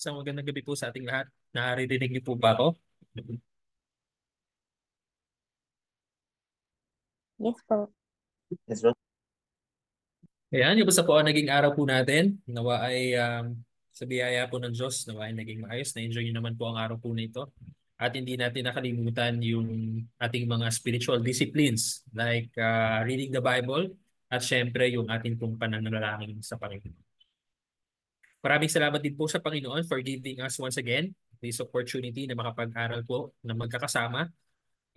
Isang magandang gabi po sa ating lahat. Naririnig niyo po ba ako? Yes po. Yes, bro. Ayan, yung basta po ang naging araw po natin. Nawa ay sa biyaya po ng Diyos, nawa ay naging maayos. Na-enjoy niyo naman po ang araw po na ito. At hindi natin nakalimutan yung ating mga spiritual disciplines like reading the Bible at syempre yung ating pong pananalangin sa Panginoon. Maraming salamat din po sa Panginoon for giving us once again this opportunity na makapag-aral po na magkakasama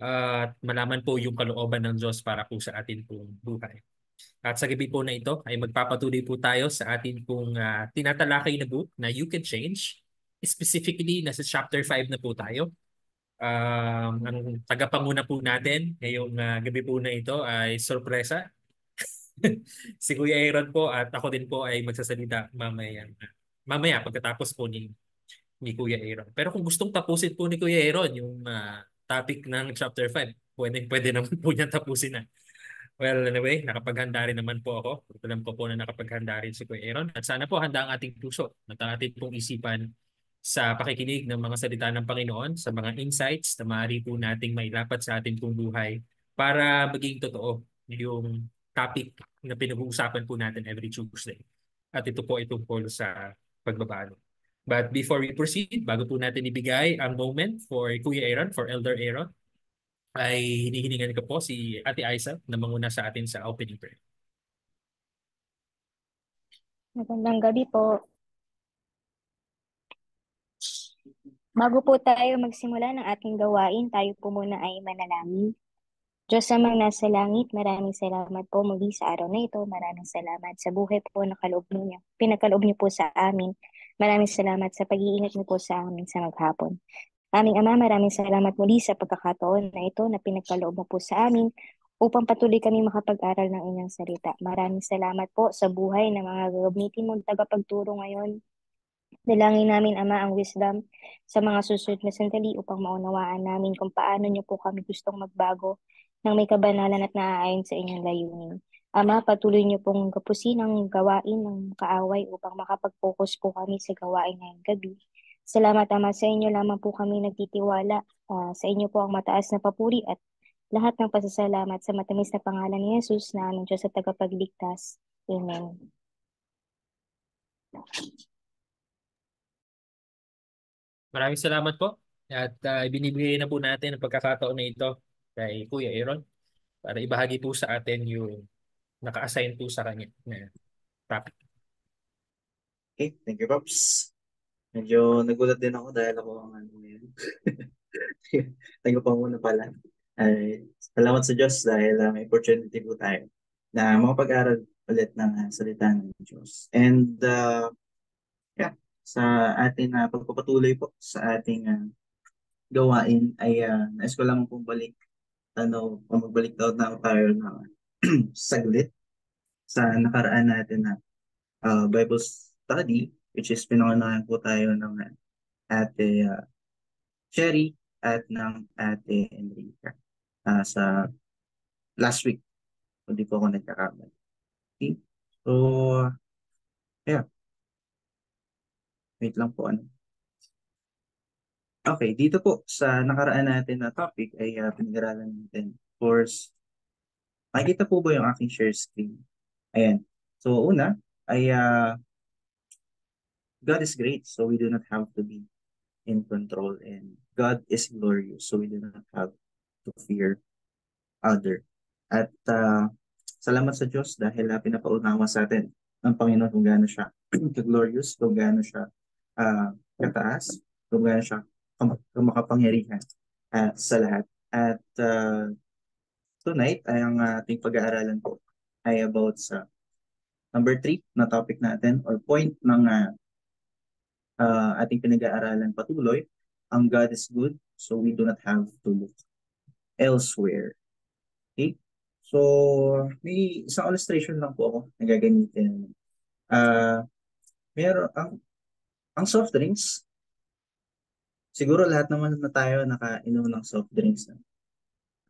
at malaman po yung kalooban ng Diyos para po sa atin pong buhay. At sa gabi po na ito ay magpapatuloy po tayo sa atin pong tinatalakay na book na You Can Change. Specifically, nasa chapter 5 na po tayo. Ang tagapanguna po natin ngayong gabi po na ito ay sorpresa. Si Kuya Aaron po at ako din po ay magsasalita mamaya pagkatapos po ni Kuya Aaron. Pero kung gustong tapusin po ni Kuya Aaron yung topic ng chapter 5, pwede naman po niya tapusin na. Well, anyway, nakapaghanda rin naman po ako. Alam ko po na nakapaghanda rin si Kuya Aaron. At sana po handa ang ating puso at ang ating pong isipan sa pakikinig ng mga salita ng Panginoon, sa mga insights na maaari po nating mailapat sa ating pong buhay para maging totoo yung topic na pinag-uusapan po natin every Tuesday. At ito po ay tungkol sa pagbabago. But before we proceed, bago po natin ibigay ang moment for Kuya Aaron, for Elder Aaron, ay hinihiningan ko po si Ate Aiza na manguna sa atin sa opening prayer. Magandang gabi po. Bago po tayo magsimula ng ating gawain, tayo po muna ay manalangin. Diyos amang nasa langit, maraming salamat po muli sa araw na ito. Maraming salamat sa buhay po na pinagkaloob niyo po sa amin. Maraming salamat sa pag-iingat niyo po sa amin sa maghapon. Aming Ama, maraming salamat muli sa pagkakataon na ito na pinagkaloob mo po sa amin upang patuloy kami makapag-aral ng inyong salita. Maraming salamat po sa buhay na mga gagamitin mong tagapagturo ngayon. Dalangin namin, Ama, ang wisdom sa mga susunod na sandali upang maunawaan namin kung paano niyo po kami gustong magbago ng may kabanalan at naaayon sa inyong layunin. Ama, patuloy niyo pong gapusin ang gawain ng kaaway upang makapag-focus po kami sa gawain ngayong gabi. Salamat, Ama, sa inyo lamang po kami nagtitiwala. Sa inyo po ang mataas na papuri at lahat ng pasasalamat sa matamis na pangalan ni Jesus na aming Diyos at tagapagligtas. Amen. Maraming salamat po. At ibinibigay na po natin ang pagkakataon na ito kay Kuya Aaron para ibahagi po sa atin yung naka-assign po sa kanya na topic. Okay, thank you, Pops. Medyo nagulat din ako dahil ako ang ano ngayon. Thank you pa muna pala. Ay, salamat sa Diyos dahil may opportunity po tayo na makapag-aral ulit ng salita ng Diyos. And yeah, sa ating pagpapatuloy po sa ating gawain ay nais ko lang pong magbalik daw na tayo ng saglit sa nakaraan natin na Bible study, which is pinangunahan po tayo ng Ate Sherry at ng Ate Enrica sa last week. Hindi po ako nagkakamali. Okay? So, yeah. Wait lang po. Ano. Okay, dito po sa nakaraan natin na topic ay pinag-aralan natin. Of course, makikita po ba yung aking share screen? Ayan. So, una ay God is great, so we do not have to be in control, and God is glorious, so we do not have to fear other. At salamat sa Diyos dahil pinapaunawa sa atin ng Panginoon kung gaano siya glorious, kung gaano siya kataas, kung gaano siya makapangyarihan sa lahat. At tonight ay ang ating pag-aaralan po ay about sa number 3 na topic natin or point ng ating pinag-aaralan patuloy, ang God is good, so we do not have to look elsewhere. Okay? So, may isang illustration lang po ako na gagamitin. Meron, ang soft drinks, siguro lahat naman na tayo nakainom ng soft drinks.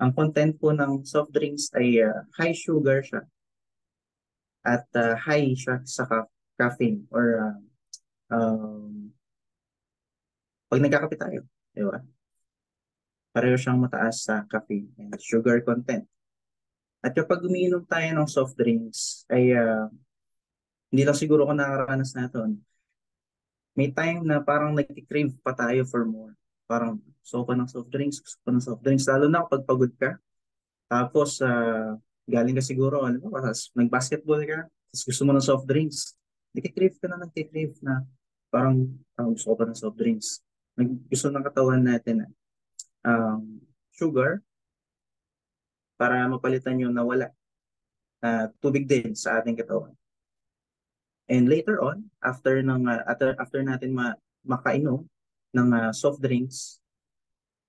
Ang content po ng soft drinks ay high sugar siya at high siya sa caffeine or um, Pag nagkakape tayo, di ba? Pareho siyang mataas sa caffeine and sugar content. At kapag umiinom tayo ng soft drinks, ay hindi lang siguro kung nakakaranas natin, may time na parang nag-crave pa tayo for more. Parang gusto pa ng soft drinks, lalo na kapag pagod ka. Tapos, galing ka siguro, alam mo, nag-basketball ka, tapos gusto mo ng soft drinks. Nag-crave na parang gusto ko pa ng soft drinks. Gusto ng katawan natin na sugar para mapalitan yung nawala tubig din sa ating katawan. And later on, after natin makainom ng soft drinks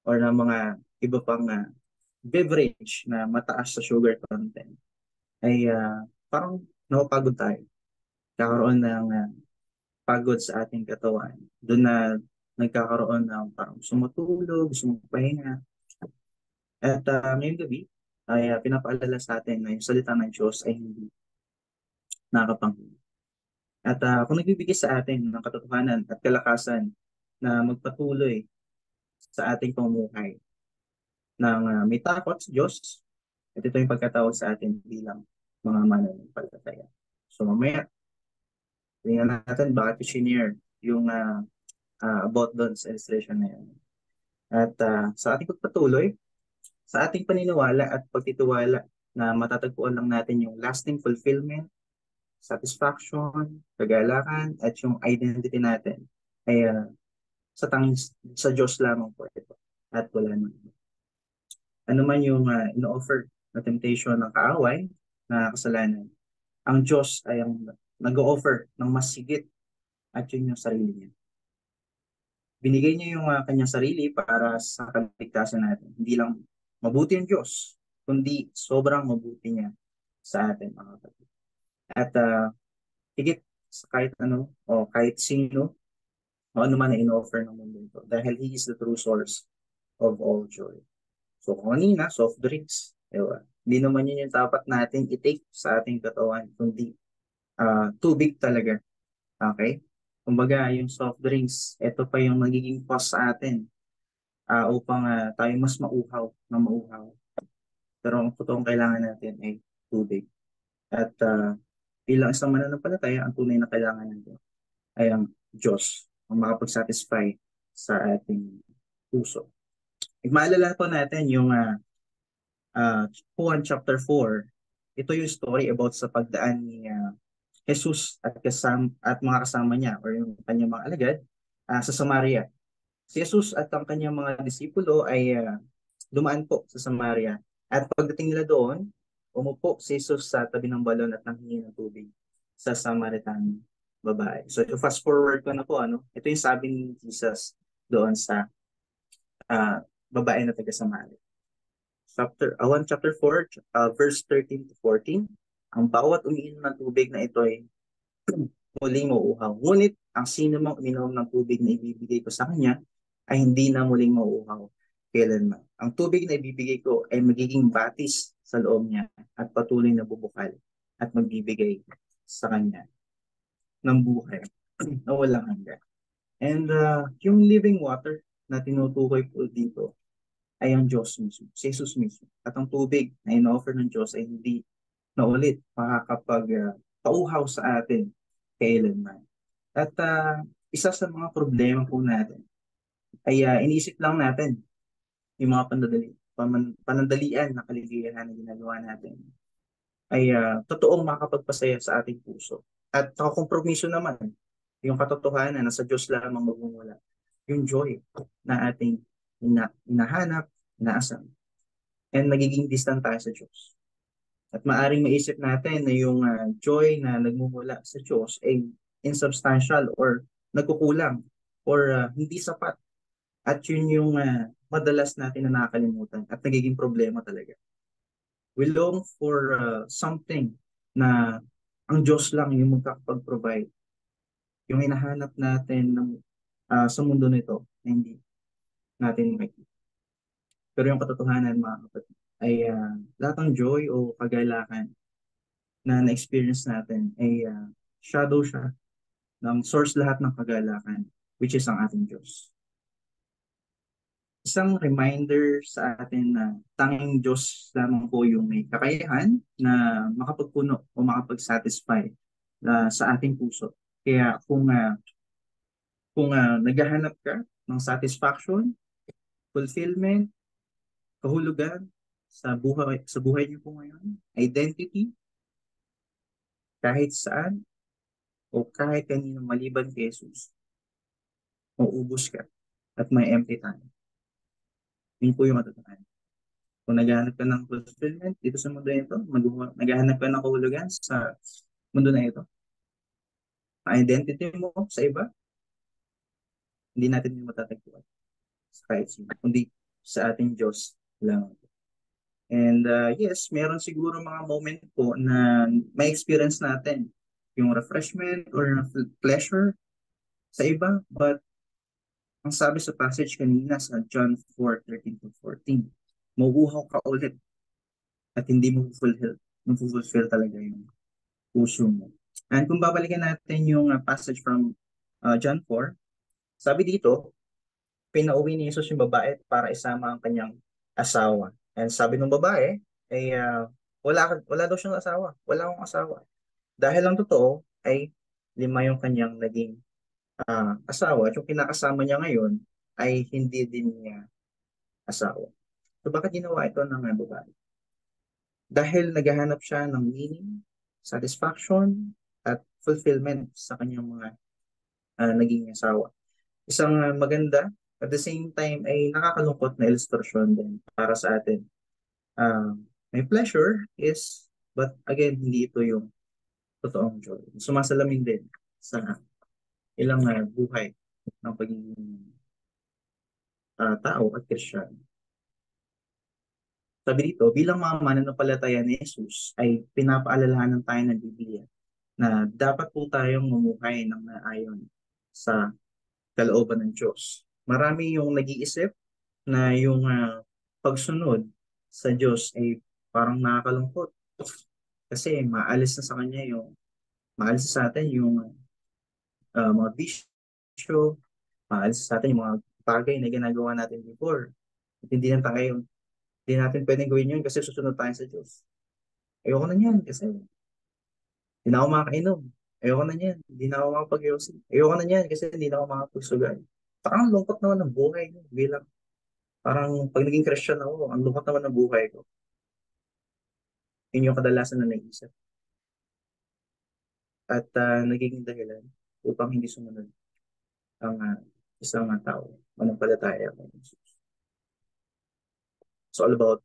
or ng mga iba pang beverage na mataas sa sugar content, ay parang napapagod tayo. Kakaroon ng pagod sa ating katawan. Doon na nagkakaroon ng parang sumatulog, sumupahinga. At ngayong gabi, ay pinapaalala sa atin na yung salita ng Diyos ay hindi nakakapanghingi. At kung nagbibigay sa atin ng katotohanan at kalakasan na magpatuloy sa ating pamumuhay ng may takot sa Diyos, at ito yung pagkatawag sa atin bilang mga mananampalataya. So mamaya, tingnan natin bakit i-share yung about doon sa illustration na yun. At sa ating pagpatuloy, sa ating paniniwala at pagtitiwala na matatagpuan lang natin yung lasting fulfillment, satisfaction, kagalakan, at yung identity natin ay sa Diyos lamang po ito. At wala naman. Ano man yung ino-offer na temptation ng kaaway na kasalanan, ang Diyos ay ang nag-o-offer ng mas sigit at yun yung sarili niya. Binigay niya yung kanyang sarili para sa kaligtasan natin. Hindi lang mabuti ang Diyos, kundi sobrang mabuti niya sa atin, mga kapatid. At higit sa kahit ano o kahit sino o ano man na in-offer ng mundo ito. Dahil He is the true source of all joy. So kung kanina, soft drinks, diba? Hindi naman yun yung dapat natin i-take sa ating katawan, kundi tubig talaga. Okay? Kumbaga, yung soft drinks, ito pa yung magiging cause sa atin upang tayo mas mauhaw na mauhaw. Pero ang totoong kailangan natin ay tubig. At bilang isang mananampalataya, ang tunay na kailangan natin ay ang Diyos, ang makapag-satisfy sa ating puso. Maalala po natin yung Juan chapter 4. Ito yung story about sa pagdaan ni Jesus at mga kasama niya or yung kanyang mga alagad sa Samaria. Si Jesus at ang kanyang mga disipulo ay dumaan po sa Samaria. At pagdating nila doon, umupo si Jesus sa tabi ng balon at nanghingi ng tubig sa Samaritan babae. So fast forward ko na po, ito yung sabi ni Jesus doon sa babae na taga Samaria. Chapter 4, verse 13 to 14. Ang bawat umiinom ng tubig na ito ay muling mauuhaw. Ngunit ang sino mang uminom ng tubig na ibibigay ko sa kanya ay hindi na muling mauuhaw kailanman. Ang tubig na ibibigay ko ay magiging batis sa loob niya at patuloy na bubukal at magbibigay sa kanya ng buhay na walang hanggan. And yung living water na tinutukoy po dito ay ang Diyos mismo, si Jesus mismo. At ang tubig na in-offer ng Diyos ay hindi na ulit makakapag-pauhaw sa atin kailanman. At isa sa mga problema po natin ay iniisip lang natin yung mga panandalian na kaligayahan na ginagawa natin ay totoong makakapagpasaya sa ating puso. At nakakompromiso naman yung katotohanan na sa Diyos lamang magmumula yung joy na ating hinahanap, inaasam. And magiging distant tayo sa Diyos. At maaring maisip natin na yung joy na nagmumula sa Diyos ay insubstantial or nagkukulang or hindi sapat. At yun yung madalas natin na nakakalimutan at nagiging problema talaga. We long for something na ang Diyos lang yung magkakapag-provide. Yung hinahanap natin sa mundo nito na hindi natin makikita. Pero yung katotohanan, mga kapatid, ay lahat ng joy o kagalakan na na-experience natin ay shadow siya ng source lahat ng kagalakan, which is ang ating Diyos. isang reminder sa atin na tanging Diyos lamang po yung may kakayahan na makapagpuno o makapag-satisfy sa ating puso. Kaya kung naghahanap ka ng satisfaction, fulfillment, kahulugan sa buhay niyo po ngayon, identity, kahit saan o kahit kanino maliban kay Jesus, mauubos ka at may empty time. Yun po yung matutunan. Kung naghahanap ka ng fulfillment dito sa mundo na ito, naghahanap ka ng kahulugan sa mundo na ito, ang identity mo sa iba, hindi natin yung matatagpuan sa kahit sino, kundi sa ating Diyos lang. And yes, meron siguro mga moment po na may experience natin yung refreshment or pleasure sa iba, but ang sabi sa passage kanina sa John 4:13-14, mauuhaw ka ulit at hindi mo fulfill talaga yung puso mo. And kung babalikan natin yung passage from John 4, sabi dito, pinauwi ni Jesus yung babae para isama ang kanyang asawa. And sabi ng babae, ay wala daw siyang asawa. Wala akong asawa. Dahil lang totoo, ay 5 yung kanyang naging asawa. At yung kinakasama niya ngayon, ay hindi din niya asawa. So bakit ginawa ito ng babae? Dahil naghahanap siya ng meaning, satisfaction, at fulfillment sa kanyang mga naging asawa. Isang maganda, at the same time ay nakakalungkot na ilustrasyon din para sa atin. May pleasure is, but again, hindi ito yung totoong joy. Sumasalamin din sa ilang buhay ng pagiging tao at Kristiyano. Sabi dito, bilang mga mananampalataya ni Jesus ay pinapaalalahanan tayo ng Biblia na dapat po tayong mumuhay ng naayon sa kalooban ng Diyos. Marami yung nag-iisip na yung pagsunod sa Diyos ay parang nakakalungkot kasi maalis sa atin yung mga bisyo, maalis sa atin yung mga bagay na ginagawa natin before. At hindi natin pwedeng gawin yun kasi susunod tayo sa Diyos. Ayoko na yan kasi hindi na ako makakainom. Ayoko na yan, hindi na ako makapag-yosi. Ayoko na yan kasi hindi na ako makapagsugal. Parang lungkot naman ng buhay bilang parang pag naging Christian ako, ang lungkot naman ng buhay ko. Yun yung kadalasan na naisip. At naging dahilan upang hindi sumunod ang isang tao. Manampalataya kay Jesus. It's all about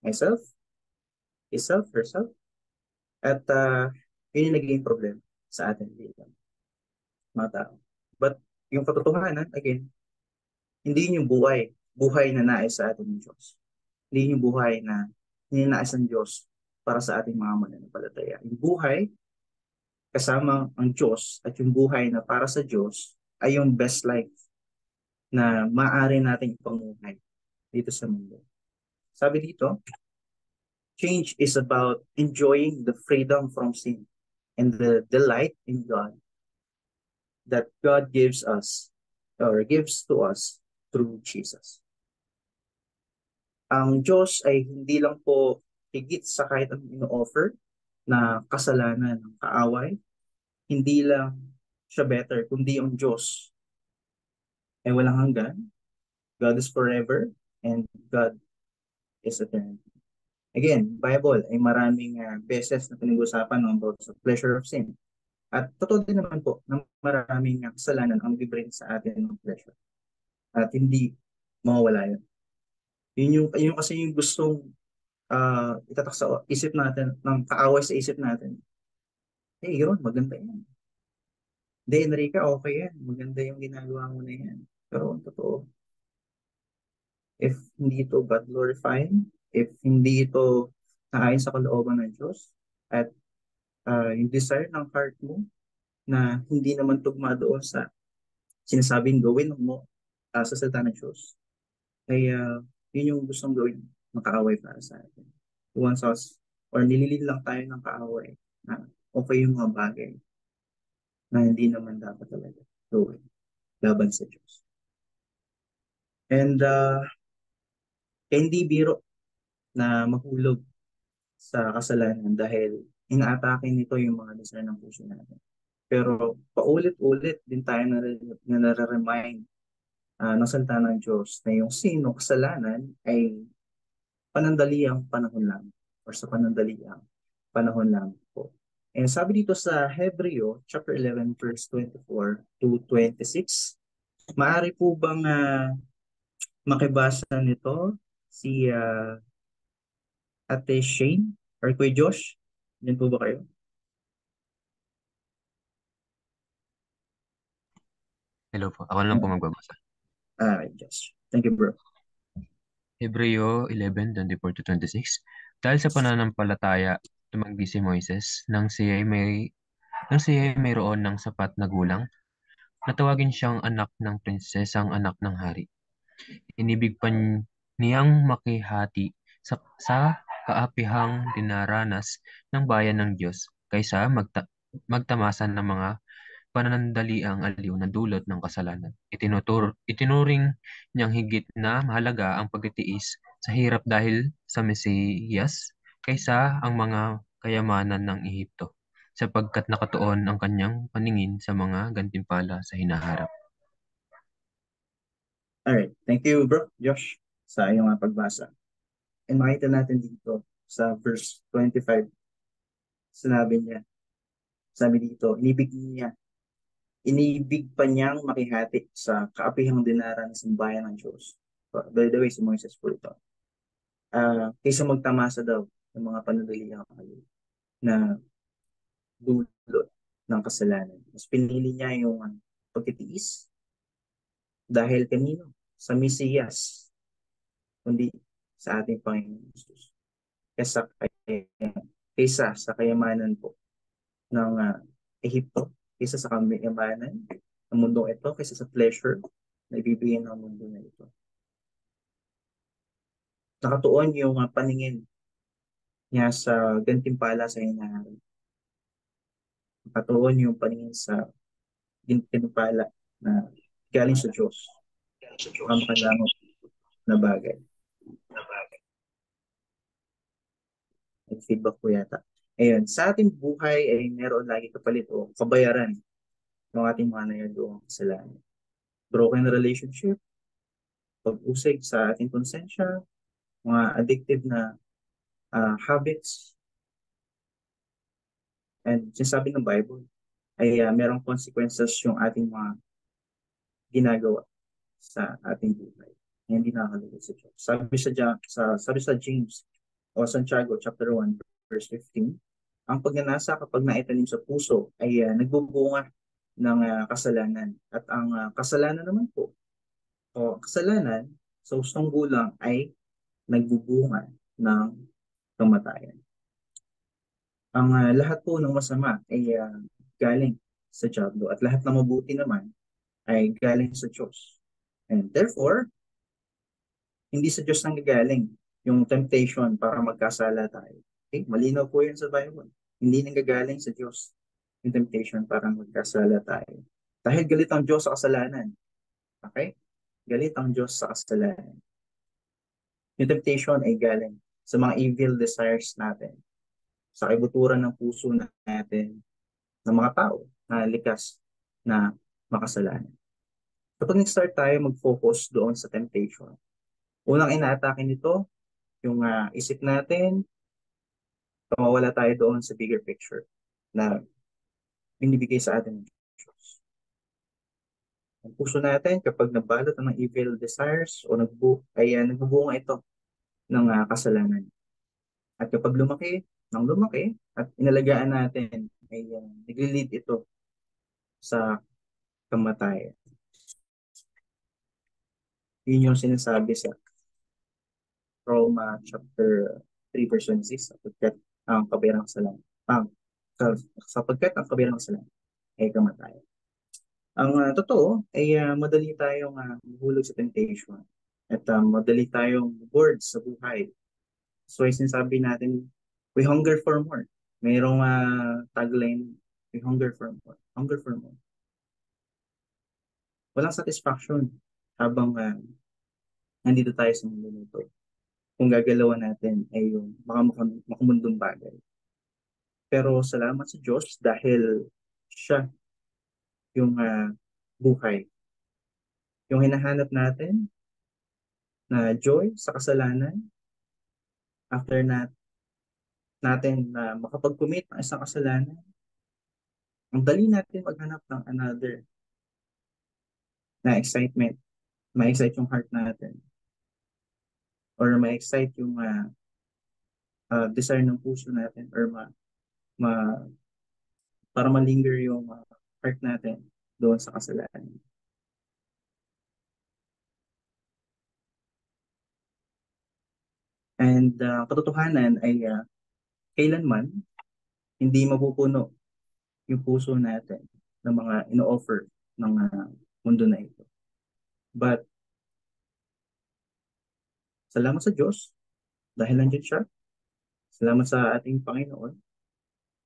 myself, himself, herself. At yun yung naging problem sa atin bilang mga tao. But yung katotohanan, again, hindi yun yung buhay na nais sa atin ng Diyos. Hindi yun yung buhay na ninais ng Diyos para sa ating mga mananampalataya. Yung buhay kasama ang Diyos at yung buhay na para sa Diyos ay yung best life na maaari nating ipamuhay dito sa mundo. Sabi dito, change is about enjoying the freedom from sin and the delight in God that God gives us or gives to us through Jesus. Ang Diyos ay hindi lang po higit sa kahit anong ino-offer na kasalanan ng kaaway. Hindi lang siya better, kundi ang Diyos ay walang hanggan. God is forever and God is eternal. Again, Bible ay maraming beses na pinag-usapan about sa pleasure of sin. At totoo din naman po na maraming kasalanan ang bibring sa atin ng pleasure. At hindi mawawala yun. Yun kasi yung gustong itatak sa isip natin, ng kaaway sa isip natin. Hey, yun, maganda yan. Hindi, Enrica, okay yan. Maganda yung ginagawa mo na yan. Pero ang totoo, if hindi ito God glorifying, if hindi ito naayon sa kalooban ng Diyos, at yung desire ng heart mo na hindi naman tugma doon sa sinasabing gawin mo sa salita ng Diyos, ay yun yung gustong gawin ng kaaway para sa atin. He wants us, or nililid lang tayo ng kaaway na okay yung mga bagay na hindi naman dapat talaga gawin laban sa Diyos. And hindi biro na mahulog sa kasalanan dahil inaatake nito yung mga desire ng puso natin. Pero paulit-ulit din tayo na nare-remind ng salita ng Diyos na yung sino, kasalanan ay panandaliang panahon lang or sa panandaliang panahon lang po. And sabi dito sa Hebreo chapter 11 verse 24 to 26, maaari po bang makibasa nito si Ate Shane or Kuya Josh? Yan po ba kayo? Hello po. Ako na lang po magbabasa. Josh. Thank you, bro. Hebreo 11:24 to 26. Dahil sa pananampalataya, tumanggi si Moises nang siya ay mayroon ng sapat na gulang, natawagin siyang anak ng prinsesang anak ng hari. Inibig pa niyang makihati sa kaapihang dinaranas ng bayan ng Diyos kaysa magtamasan ng mga pananandaliang aliw na dulot ng kasalanan. Itinuring niyang higit na mahalaga ang pagtitiis sa hirap dahil sa Mesiyas kaysa ang mga kayamanan ng Ehipto, sapagkat nakatuon ang kanyang paningin sa mga gantimpala sa hinaharap. Alright. Thank you, bro, Josh, sa iyong pagbasa. And makita natin dito sa verse 25, sabi dito, inibig pa niyang makihati sa kaapihang dinaran ng bayan ng Diyos. By the way, si Moises po ito. Kaysa magtamasa daw ng mga panandaliang na dulot ng kasalanan. Mas pinili niya yung pagtitiis dahil kanino? Sa Mesiyas, kundi sa ating Panginoon Jesus. Kaysa sa kayamanan po ng Ehipto, kaysa sa kayamanan ng mundo ito, kaysa sa pleasure na ibibigay ng mundo na ito. Nakatuon yung paningin niya sa gantimpala sa hinaharap. Nakatuon yung paningin sa gantimpala na galing sa Diyos. Ang kailangan na bagay. May feedback po yata. Ayun, sa ating buhay ay meron lagi kapalit o kabayaran ng ating mga nayagawang kasalanan. Broken relationship, pag-usig sa ating konsensya, mga addictive na habits, and sinasabi ng Bible ay merong consequences yung ating mga ginagawa sa ating buhay. Hindi nakakalugod sa Diyos. Sabi sa James o Santiago chapter 1 verse 15, ang pagnanasa kapag naitanim sa puso ay nagbubunga ng kasalanan. At ang kasalanan naman po, o kasalanan sa hustong gulang ay nagbubunga ng kamatayan. Ang lahat po ng masama ay galing sa diablo at lahat ng mabuti naman ay galing sa Diyos. And therefore, hindi sa Diyos nanggagaling yung temptation para magkasala tayo. Okay? Malinaw po yun sa Bible. Hindi nanggagaling sa Diyos yung temptation para magkasala tayo. Dahil galit ang Diyos sa kasalanan. Okay? Galit ang Diyos sa kasalanan. Yung temptation ay galing sa mga evil desires natin, sa kibuturan ng puso natin, ng mga tao na likas na makasalanan. Kapag nag-start tayo mag-focus doon sa temptation, unang inaatake nito, yung isip natin, mawala tayo doon sa bigger picture na binibigay sa atin ng Diyos. Ang puso natin, kapag nabalot ng evil desires o nagbubunga ito ng kasalanan. At kapag lumaki at inalagaan natin, ay nag-lead ito sa kamatayan. Yun yung sinasabi sa Roma chapter 3 verse 26, sapagkat ang kabirang kasalanan ay kamatayan. Ang totoo ay madali tayong mahulog sa temptation at madali tayong bored sa buhay. So ay sinasabi natin, we hunger for more. Mayroong tagline, we hunger for more. Hunger for more. Walang satisfaction habang nandito tayo sa mundo nito. Kung gagalawan natin ay yung mga makamundong bagay. Pero salamat sa Diyos dahil siya yung buhay. Yung hinahanap natin na joy sa kasalanan, after natin na makapag-commit ng isang kasalanan, ang dali natin maghanap ng another na excitement, ma-excite yung heart natin, or ma-excite yung desire ng puso natin, or ma, para malinger yung heart natin doon sa kasalanan. And katotohanan ay kailanman hindi mapupuno yung puso natin ng mga ino-offer ng mundo na ito. But salamat sa Diyos dahil nandiyan siya. Salamat sa ating Panginoon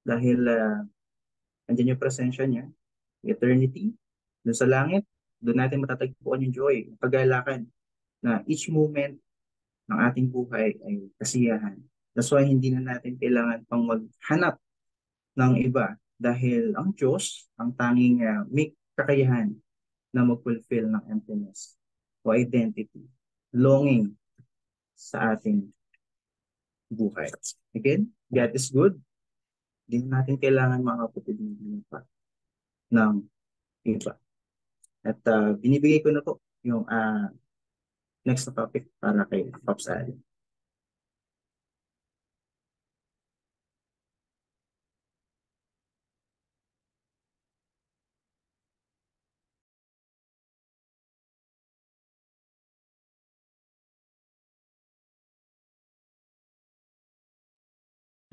dahil nandiyan yung presensya niya, eternity, doon sa langit, doon natin matatagpuan yung joy, yung kagalakan na each moment ng ating buhay ay kasiyahan. That's why hindi na natin kailangan pang maghanap ng iba dahil ang Diyos ang tanging may kakayahan na mag-fulfill ng emptiness o identity, longing sa ating buhay. Again, God is good. Hindi natin kailangan mga kapatid pa ng iba. At binibigay ko na po yung next na topic para kay Pops Ali.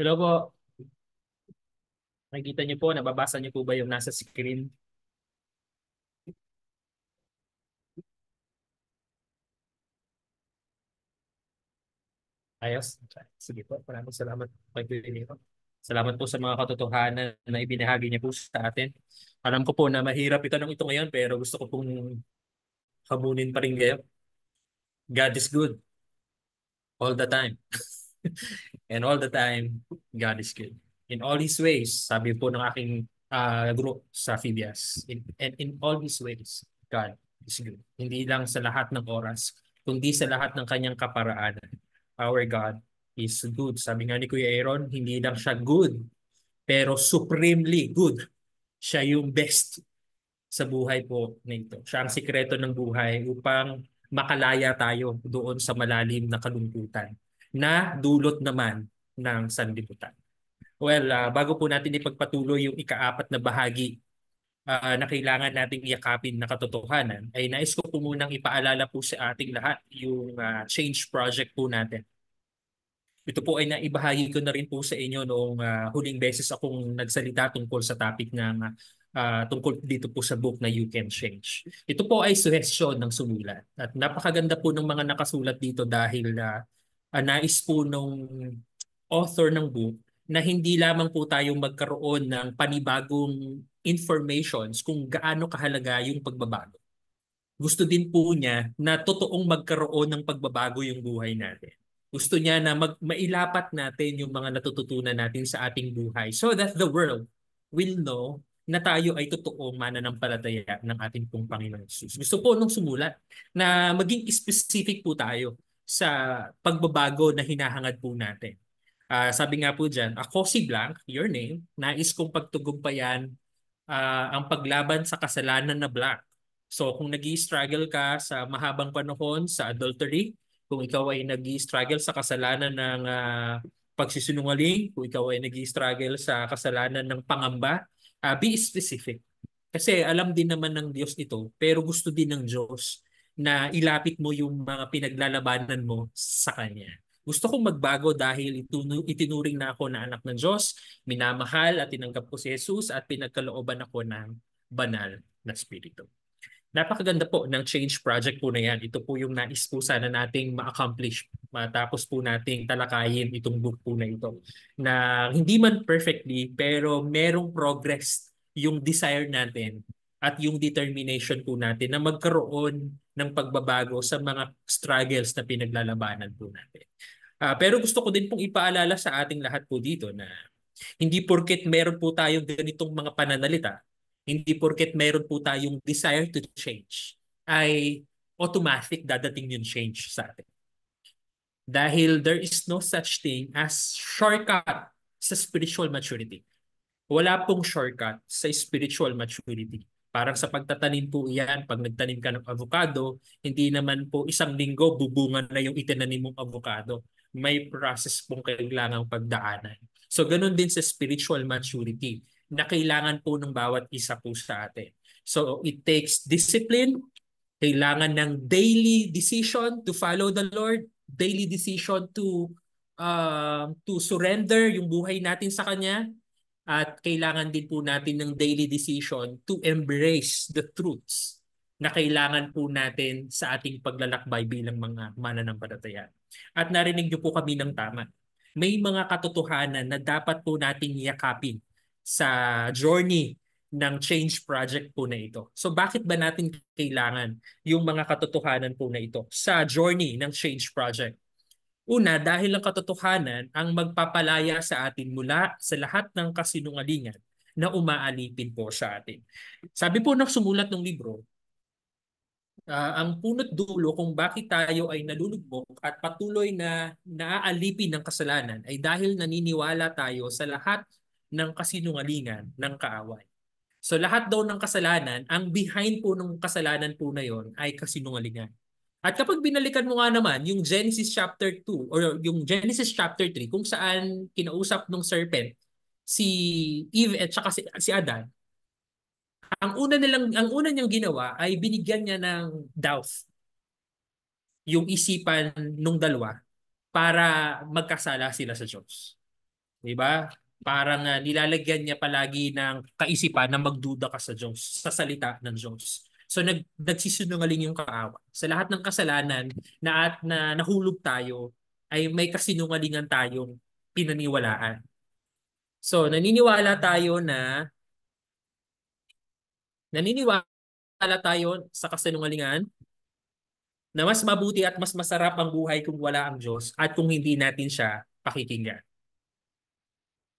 Hello po. Nakikita niyo po, nababasa niyo po ba yung nasa screen? Ayos. Sige po, maraming salamat po. Salamat po sa mga katotohanan na ibinahagi niya po sa atin. Alam ko po na mahirap itanong ito ngayon pero gusto ko pong hamunin pa rin kayo. God is good all the time. And all the time, God is good. In all His ways, sabi po ng aking group sa Phibias, and in all His ways, God is good. Hindi lang sa lahat ng oras, kundi sa lahat ng kanyang kaparaanan. Our God is good. Sabi nga ni Kuya Aaron, hindi lang siya good, pero supremely good. Siya yung best sa buhay po nito. Siya ang sikreto ng buhay upang makalaya tayo doon sa malalim na kalungkutan na dulot naman ng sanlibutan. Well, bago po natin ipagpatuloy yung ikaapat na bahagi na kailangan nating yakapin na katotohanan, ay nais ko po munang ipaalala po sa ating lahat yung change project po natin. Ito po ay naibahagi ko na rin po sa inyo noong huling beses akong nagsalita tungkol sa topic ng tungkol dito po sa book na You Can Change. Ito po ay suhestyon ng sumulat. At napakaganda po ng mga nakasulat dito dahil nais po nung author ng book na hindi lamang po tayong magkaroon ng panibagong informations kung gaano kahalaga yung pagbabago. Gusto din po niya na totoong magkaroon ng pagbabago yung buhay natin. Gusto niya na mailapat natin yung mga natututunan natin sa ating buhay so that the world will know na tayo ay totoong mananampalataya ng ating pong Panginoon Jesus. Gusto po nung sumulat na maging specific po tayo sa pagbabago na hinahangad po natin. Sabi nga po dyan, ako si Blank, your name, nais kong pagtugumpayan ang paglaban sa kasalanan na Blank. So kung nag-i-struggle ka sa mahabang panahon sa adultery, kung ikaw ay nag-i-struggle sa kasalanan ng pagsisinungaling, kung ikaw ay nag-i-struggle sa kasalanan ng pangamba, be specific. Kasi alam din naman ng Diyos ito, pero gusto din ng Diyos na ilapit mo yung mga pinaglalabanan mo sa Kanya. Gusto kong magbago dahil itinuring na ako na anak ng Diyos, minamahal at tinanggap ko si Jesus at pinagkalooban ako ng banal na Espiritu. Napakaganda po ng change project po na yan. Ito po yung nais po sana nating ma-accomplish matapos po nating talakayin itong book po na ito. Na hindi man perfectly pero merong progress yung desire natin at yung determination po natin na magkaroon ng pagbabago sa mga struggles na pinaglalabanan po natin. Pero gusto ko din pong ipaalala sa ating lahat po dito na hindi porket meron po tayong ganitong mga pananalita, hindi porket meron po tayong desire to change, ay automatic dadating yung change sa atin. Dahil there is no such thing as shortcut sa spiritual maturity. Wala pong shortcut sa spiritual maturity. Parang sa pagtatanim po iyan, pag nagtanim ka ng avocado, hindi naman po isang linggo bubungan na yung itinanim mong avocado. May process pong kailangang pagdaanan. So ganun din sa spiritual maturity na kailangan po ng bawat isa po sa atin. So it takes discipline, kailangan ng daily decision to follow the Lord, daily decision to surrender yung buhay natin sa Kanya, at kailangan din po natin ng daily decision to embrace the truths na kailangan po natin sa ating paglalakbay bilang mga mananampalataya. At narinig niyo po kami ng tama. May mga katotohanan na dapat po nating yakapin sa journey ng change project po na ito. So bakit ba natin kailangan yung mga katotohanan po na ito sa journey ng change project? Una, dahil ang katotohanan ang magpapalaya sa atin mula sa lahat ng kasinungalingan na umaalipin po sa atin. Sabi po ng sumulat ng libro, ang punot dulo kung bakit tayo ay nalulugmok at patuloy na naaalipin ng kasalanan ay dahil naniniwala tayo sa lahat ng kasinungalingan ng kaaway. So lahat daw ng kasalanan, ang behind po ng kasalanan po na yon ay kasinungalingan. At kapag binalikan mo nga naman yung Genesis chapter 2 or yung Genesis chapter 3 kung saan kinausap ng serpent si Eve at saka si Adan, ang una niyang ginawa ay binigyan niya ng doubt yung isipan nung dalawa para magkasala sila sa Diyos. 'Di ba? Parang nilalagyan niya palagi ng kaisipan na magduda ka sa Diyos, sa salita ng Diyos. So nagsisinungaling yung kaawa. Sa lahat ng kasalanan na nahulog tayo ay may kasinungalingan tayong pinaniwalaan. So naniniwala tayo sa kasinungalingan na mas mabuti at mas masarap ang buhay kung wala ang Diyos at kung hindi natin siya pakikinggan.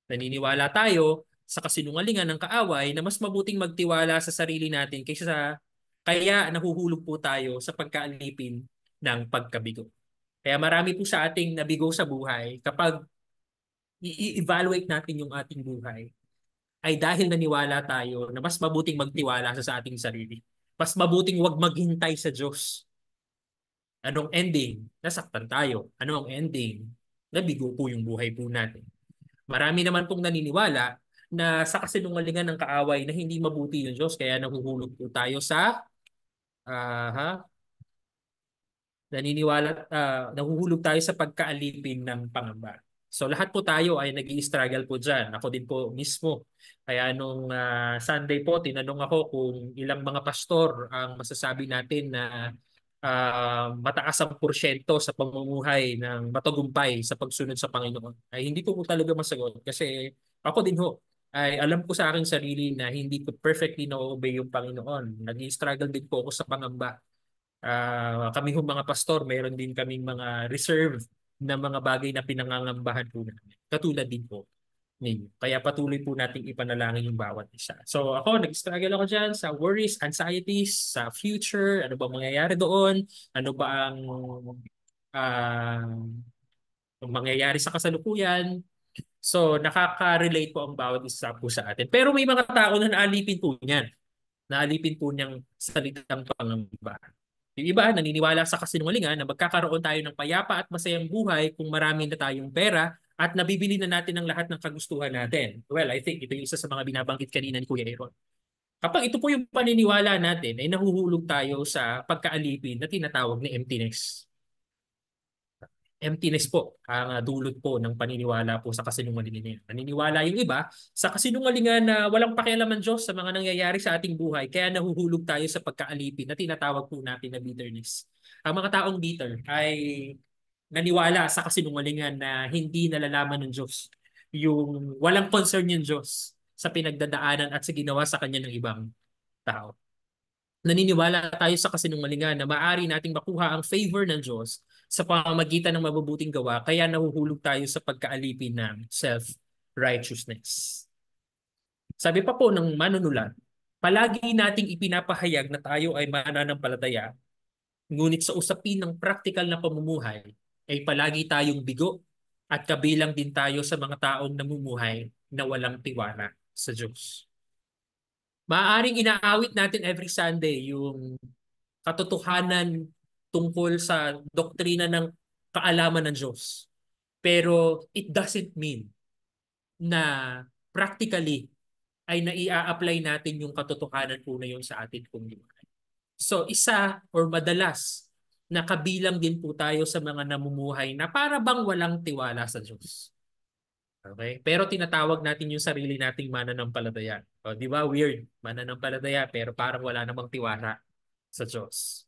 Naniniwala tayo sa kasinungalingan ng kaaway na mas mabuting magtiwala sa sarili natin kaya nahuhulog po tayo sa pagkaalipin ng pagkabigo. Kaya marami po sa ating nabigo sa buhay kapag i-evaluate natin yung ating buhay ay dahil naniwala tayo na mas mabuting magtiwala sa ating sarili. Mas mabuting wag maghintay sa Diyos. Anong ending? Nasaktan tayo. Ano ang ending? Nabigo po yung buhay po natin. Marami naman pong naniniwala na sa kasinungalingan ng kaaway na hindi mabuti yung Diyos kaya nahuhulog po tayo sa nahuhulog tayo sa pagkaalipin ng pangamba. So lahat po tayo ay nag-i-struggle po dyan. Ako din po mismo. Kaya nung Sunday po, tinanong ako kung ilang mga pastor ang masasabi natin na mataas ang porsyento sa pamumuhay ng matagumpay sa pagsunod sa Panginoon. Ay hindi ko talaga masagot kasi ako din ho ay alam ko sa aking sarili na hindi ko perfectly na-obey yung Panginoon. Nag-i-struggle din po ako sa pangamba. Kami mga pastor, meron din kaming mga reserve na mga bagay na pinangangambahan po namin. Katulad din po ninyo. Kaya patuloy po nating ipanalangin yung bawat isa. So ako, nag-struggle ako dyan sa worries, anxieties, sa future, ano ba mangyayari doon, ano ba ang mangyayari sa kasalukuyan. So nakaka-relate po ang bawat isa po sa atin. Pero may mga tao na naalipin po niyan. Naalipin po niyang salitang pangamba. Yung iba, naniniwala sa kasinungalingan na magkakaroon tayo ng payapa at masayang buhay kung marami na tayong pera at nabibili na natin ang lahat ng kagustuhan natin. Well, I think ito yung isa sa mga binabanggit kanina ni Kuya Aaron. Kapag ito po yung paniniwala natin, ay nahuhulog tayo sa pagkaalipin na tinatawag na emptiness. Emptiness po ang dulot po ng paniniwala po sa kasinungalingan. Naniniwala yung iba sa kasinungalingan na walang pakialam ang Diyos sa mga nangyayari sa ating buhay kaya nahuhulog tayo sa pagkaalipin na tinatawag po natin na bitterness. Ang mga taong bitter ay naniwala sa kasinungalingan na hindi nalalaman ng Diyos. Yung walang concern yung Diyos sa pinagdadaanan at sa ginawa sa kanya ng ibang tao. naniniwala tayo sa kasinungalingan na maaari nating makuha ang favor ng Diyos sa pamamagitan ng mabubuting gawa, kaya nahuhulog tayo sa pagkaalipin ng self-righteousness. Sabi pa po ng manunulat, palagi nating ipinapahayag na tayo ay mananampalataya, ngunit sa usapin ng praktikal na pamumuhay ay palagi tayong bigo at kabilang din tayo sa mga taong namumuhay na walang tiwala sa Diyos. Maaaring inaawit natin every Sunday yung katotohanan tungkol sa doktrina ng kaalaman ng Diyos. Pero it doesn't mean na practically ay naia-apply natin yung katotohanan po na yun sa atin pong buhay. So isa or madalas na kabilang din po tayo sa mga namumuhay na para bang walang tiwala sa Diyos. Okay? Pero tinatawag natin yung sarili nating mananampalataya. O, di ba? Weird. Mananampalataya pero parang wala namang tiwala sa Diyos.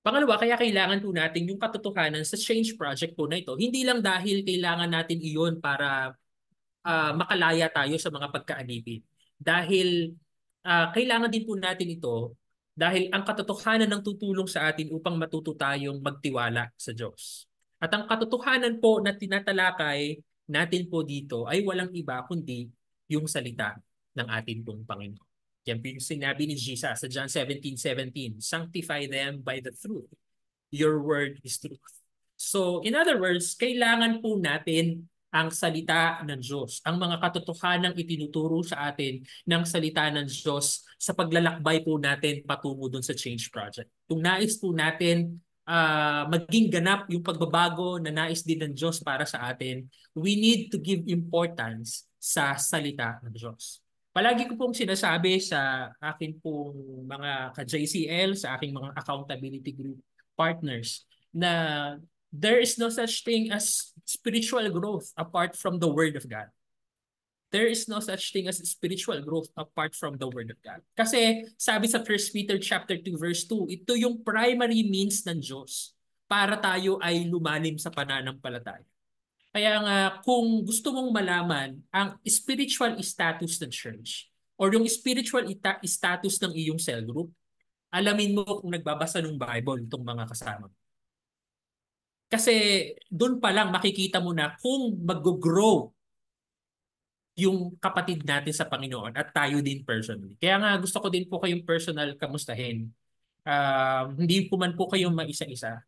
Pangalawa, kaya kailangan po natin yung katotohanan sa change project po na ito. Hindi lang dahil kailangan natin iyon para makalaya tayo sa mga pagkaanipin. Dahil kailangan din po natin ito dahil ang katotohanan ng tutulong sa atin upang matuto tayong magtiwala sa Diyos. At ang katotohanan po na tinatalakay natin po dito ay walang iba kundi yung salita ng ating pong Panginoon. Yan po yung sinabi ni Jesus sa John 17:17, "Sanctify them by the truth. Your word is truth." So, in other words, kailangan po natin ang salita ng Diyos, ang mga katotohanang itinuturo sa atin ng salita ng Diyos sa paglalakbay po natin patungo dun sa change project. Kung nais po natin maging ganap yung pagbabago na nais din ng Diyos para sa atin, we need to give importance sa salita ng Diyos. Palagi ko pong sinasabi sa akin pong mga ka-JCL, sa aking mga accountability group partners, na there is no such thing as spiritual growth apart from the Word of God. There is no such thing as spiritual growth apart from the Word of God. Kasi sabi sa 1 Peter chapter 2 verse 2, ito yung primary means ng Diyos para tayo ay lumalim sa pananampalataya. Kaya nga kung gusto mong malaman ang spiritual status ng church or yung spiritual status ng iyong cell group, alamin mo kung nagbabasa ng Bible itong mga kasama. Kasi doon pa lang makikita mo na kung mag-grow yung kapatid natin sa Panginoon at tayo din personally. Kaya nga gusto ko din po kayong personal kamustahin. Hindi po man po kayong maisa-isa.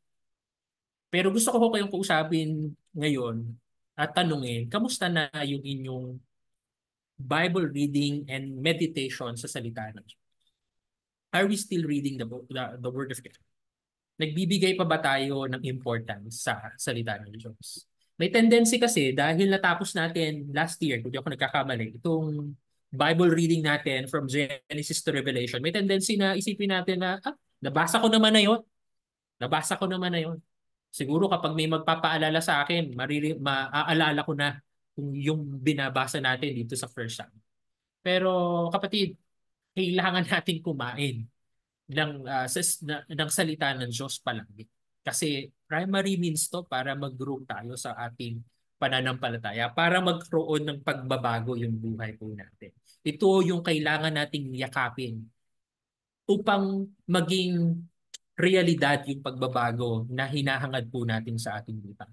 Pero gusto ko po kayong kausapin ngayon at tanungin, kamusta na yung inyong Bible reading and meditation sa salita ng Diyos? Are we still reading the Word of God? Nagbibigay pa ba tayo ng importance sa salita ng Diyos? May tendency kasi dahil natapos natin last year, kung di ako nagkakamali, itong Bible reading natin from Genesis to Revelation, may tendency na isipin natin na, nabasa ko naman na yun. Nabasa ko naman na yun. Siguro kapag may magpapaalala sa akin, maaalala ko na yung binabasa natin dito sa First Samuel. Pero kapatid, kailangan natin kumain ng salita ng Diyos palagi. Kasi primary means to para mag-grow tayo sa ating pananampalataya, para magkaroon ng pagbabago yung buhay po natin. Ito yung kailangan nating yakapin upang maging realidad yung pagbabago na hinahangad po natin sa ating buhay.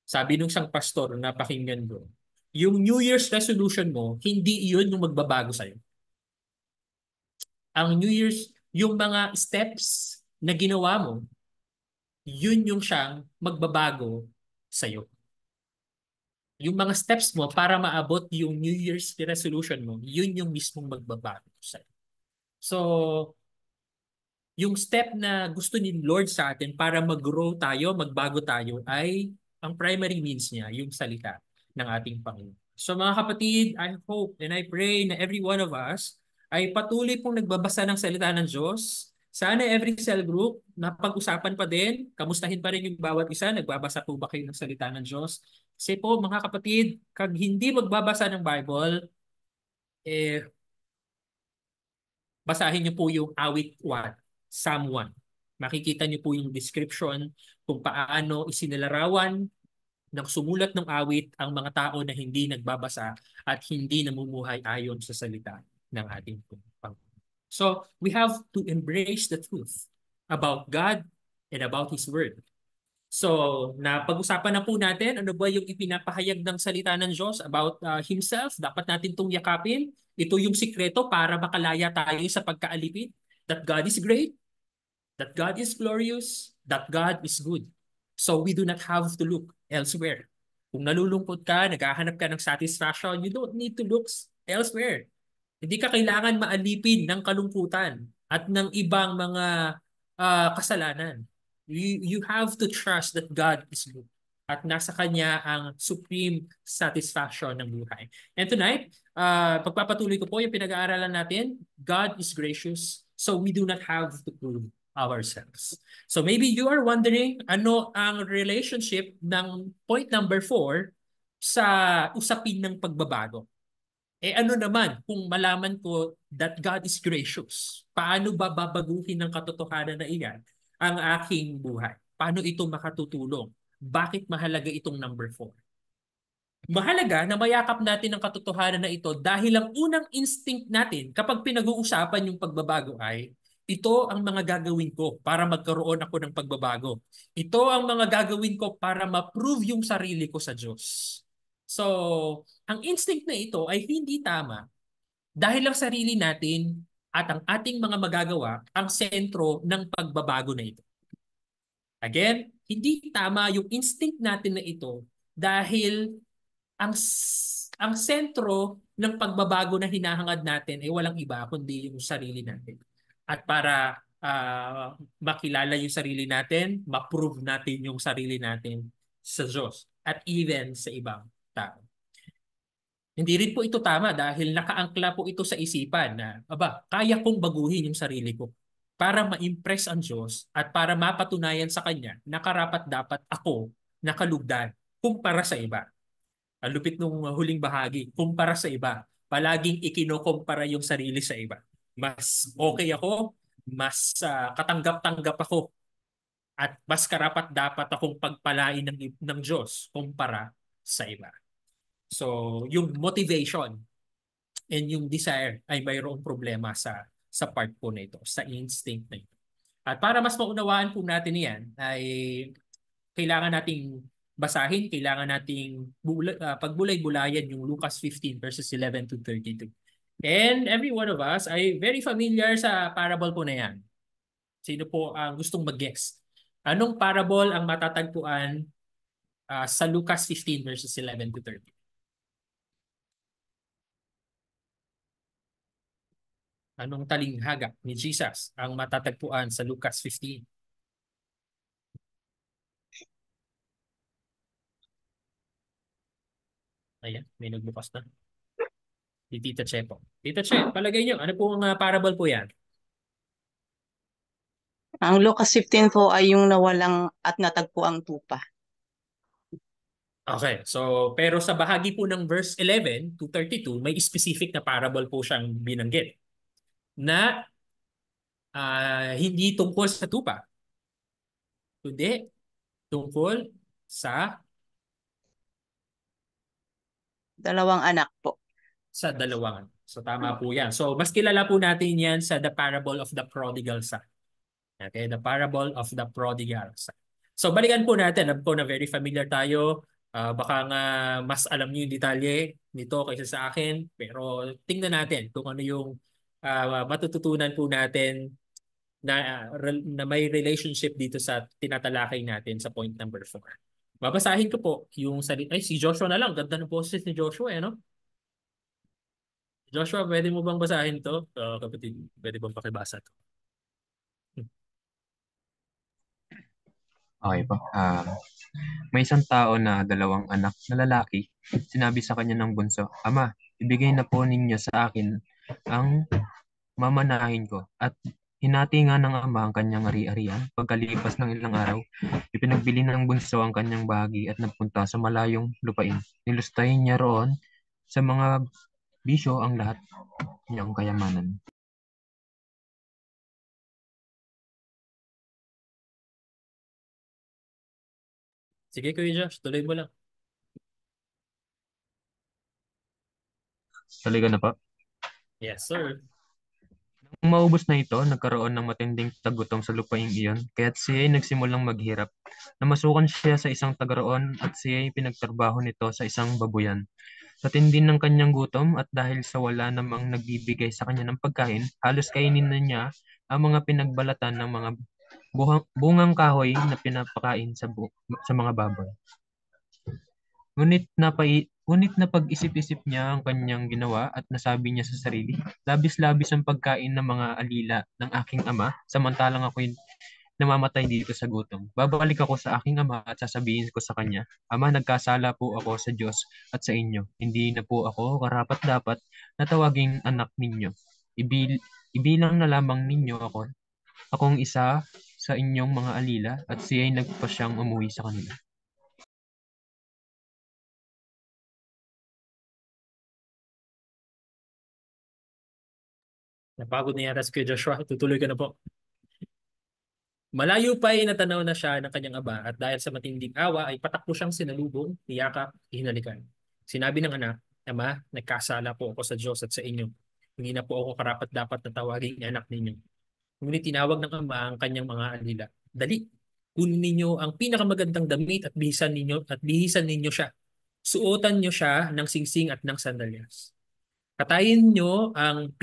Sabi nung isang pastor na pakinggan ko, yung New Year's resolution mo, hindi iyon yung magbabago sa'yo. Ang New Year's, yung mga steps na ginawa mo, yun yung siyang magbabago sa'yo. Yung mga steps mo para maabot yung New Year's resolution mo, yun yung mismong magbabago sa'yo. So, yung step na gusto ni Lord sa atin para mag-grow tayo, magbago tayo, ay ang primary means niya, yung salita ng ating Panginoon. So mga kapatid, I hope and I pray na every one of us ay patuloy pong nagbabasa ng salita ng Diyos. Sana every cell group, napag-usapan pa din, kamustahin pa rin yung bawat isa, nagbabasa po ba kayo ng salita ng Diyos? Kasi po mga kapatid, kag hindi magbabasa ng Bible, basahin niyo po yung awit 1, Psalm 1. Makikita niyo po yung description kung paano isinilarawan ng sumulat ng awit ang mga tao na hindi nagbabasa at hindi namumuhay ayon sa salita ng ating Panginoon. So we have to embrace the truth about God and about His Word. So, napag-usapan na po natin ano ba yung ipinapahayag ng salita ng Diyos about Himself. Dapat natin itong yakapin. Ito yung sikreto para makalaya tayo sa pagkaalipin. That God is great, that God is glorious, that God is good. So we do not have to look elsewhere. Kung nalulungkot ka, naghahanap ka ng satisfaction, you don't need to look elsewhere. Hindi ka kailangan maalipin ng kalungkutan at ng ibang mga kasalanan. You have to trust that God is good at nasa Kanya ang supreme satisfaction ng buhay. And tonight, pagpapatuloy ko po yung pinag-aaralan natin, God is gracious, so we do not have to prove ourselves. So maybe you are wondering ano ang relationship ng point number 4 sa usapin ng pagbabago. Eh ano naman kung malaman ko that God is gracious? Paano ba babaguhin ng katotohanan na iyan ang aking buhay? Paano ito makatutulong? Bakit mahalaga itong number 4? Mahalaga na mayakap natin ang katotohanan na ito dahil ang unang instinct natin kapag pinag-uusapan yung pagbabago ay ito ang mga gagawin ko para magkaroon ako ng pagbabago. Ito ang mga gagawin ko para ma-prove yung sarili ko sa Diyos. So, ang instinct na ito ay hindi tama dahil ang sarili natin at ang ating mga magagawa ang sentro ng pagbabago na ito. Again, hindi tama yung instinct natin na ito dahil ang sentro ng pagbabago na hinahangad natin ay walang iba kundi yung sarili natin. At para makilala yung sarili natin, ma-prove natin yung sarili natin sa Diyos at even sa ibang tao. Hindi rin po ito tama dahil nakaangkla po ito sa isipan na, kaya kong baguhin yung sarili ko para ma-impress ang Diyos at para mapatunayan sa Kanya na karapat-dapat ako nakalugdan kumpara sa iba. Ang lupit nung huling bahagi, kumpara sa iba. Palaging ikinokompara yung sarili sa iba. Mas okay ako, mas katanggap-tanggap ako, at mas karapat-dapat akong pagpalain ng Diyos kumpara sa iba. So, yung motivation and yung desire ay mayroong problema sa part po na ito, sa instinct na ito. At para mas maunawaan po natin yan, ay kailangan nating basahin, kailangan nating pagbulay-bulayan yung Lucas 15 verses 11 to 32. And every one of us ay very familiar sa parable po na yan. Sino po ang gustong mag-guess? Anong parable ang matatagpuan sa Lucas 15 verses 11 to 30? Anong talinghaga ni Jesus ang matatagpuan sa Lucas 15? Ayan, may nagbukas na. Si Tita Che po. Tita Che, palagay nyo, ano po ang parable po yan? Ang Lucas 15 po ay yung nawalang at natagpo ang tupa. Okay, so pero sa bahagi po ng verse 11 to 32, may specific na parable po siyang binanggit na hindi tungkol sa tupa, kundi tungkol sa Dalawang anak po. dalawang. So tama po yan. So mas kilala po natin yan sa the parable of the prodigal son. Okay, the parable of the prodigal son. So balikan po natin. Alam ko na very familiar tayo. Baka nga mas alam niyo yung detalye nito kaysa sa akin. Pero tingnan natin kung ano yung matututunan po natin na may relationship dito sa tinatalakay natin sa point number 4. Babasahin ko po yung salita. Ay, si Joshua na lang. Ganda ng boses ni Joshua, no? Joshua, pwede mo bang basahin to? Kapatid, pwede bang pakibasa to? Okay po. May isang tao na dalawang anak na lalaki. Sinabi sa kanya ng bunso, Ama, ibigay na po ninyo sa akin ang mamanahin ko. At hinati nga ng ama ang kanyang ari-arian. Pagkalipas ng ilang araw, ipinagbili ng bunso ang kanyang bahagi at nagpunta sa malayong lupain. Nilustahin niya roon sa mga bisyo ang lahat niyang kayamanan. Sige, Kuya Josh, tuloy mo lang. Talaga na pa? Yes, sir. Nang maubos na ito, nagkaroon ng matinding tagutom sa lupaing iyon, kaya't siya ay nagsimulang maghirap. Namasukan siya sa isang tagaroon at siya ay pinagtrabaho nito sa isang babuyan. Sa tindi ng kanyang gutom at dahil sa wala namang nagbibigay sa kanya ng pagkain, halos kainin na niya ang mga pinagbalatan ng mga bungang kahoy na pinapakain sa mga baboy. Ngunit napag-isip-isip niya ang kanyang ginawa at nasabi niya sa sarili, labis-labis ang pagkain ng mga alila ng aking ama, samantalang ako'y namamatay dito sa gutom. Babalik ako sa aking ama at sasabihin ko sa kanya, Ama, nagkasala po ako sa Diyos at sa inyo. Hindi na po ako karapat-dapat na tawaging anak ninyo. Ibilang na lamang ninyo akong isa sa inyong mga alila at siya'y nagpasyang umuwi sa kanila. Napagod na yata si Kuya Joshua. Tutuloy ka na po. Malayo pa ay natanaw na siya ng kanyang aba at dahil sa matinding awa ay patakbo siyang sinalubong, niyakap, hinalikan. Sinabi ng anak, Ama, nagkasala po ako sa Diyos at sa inyo. Hindi na po ako karapat-dapat na tawaging anak ninyo. Ngunit tinawag ng ama ang kanyang mga alila. Dali, kunin ninyo ang pinakamagandang damit at bihisan ninyo siya. Suotan niyo siya ng singsing at ng sandalyas. Katayin nyo ang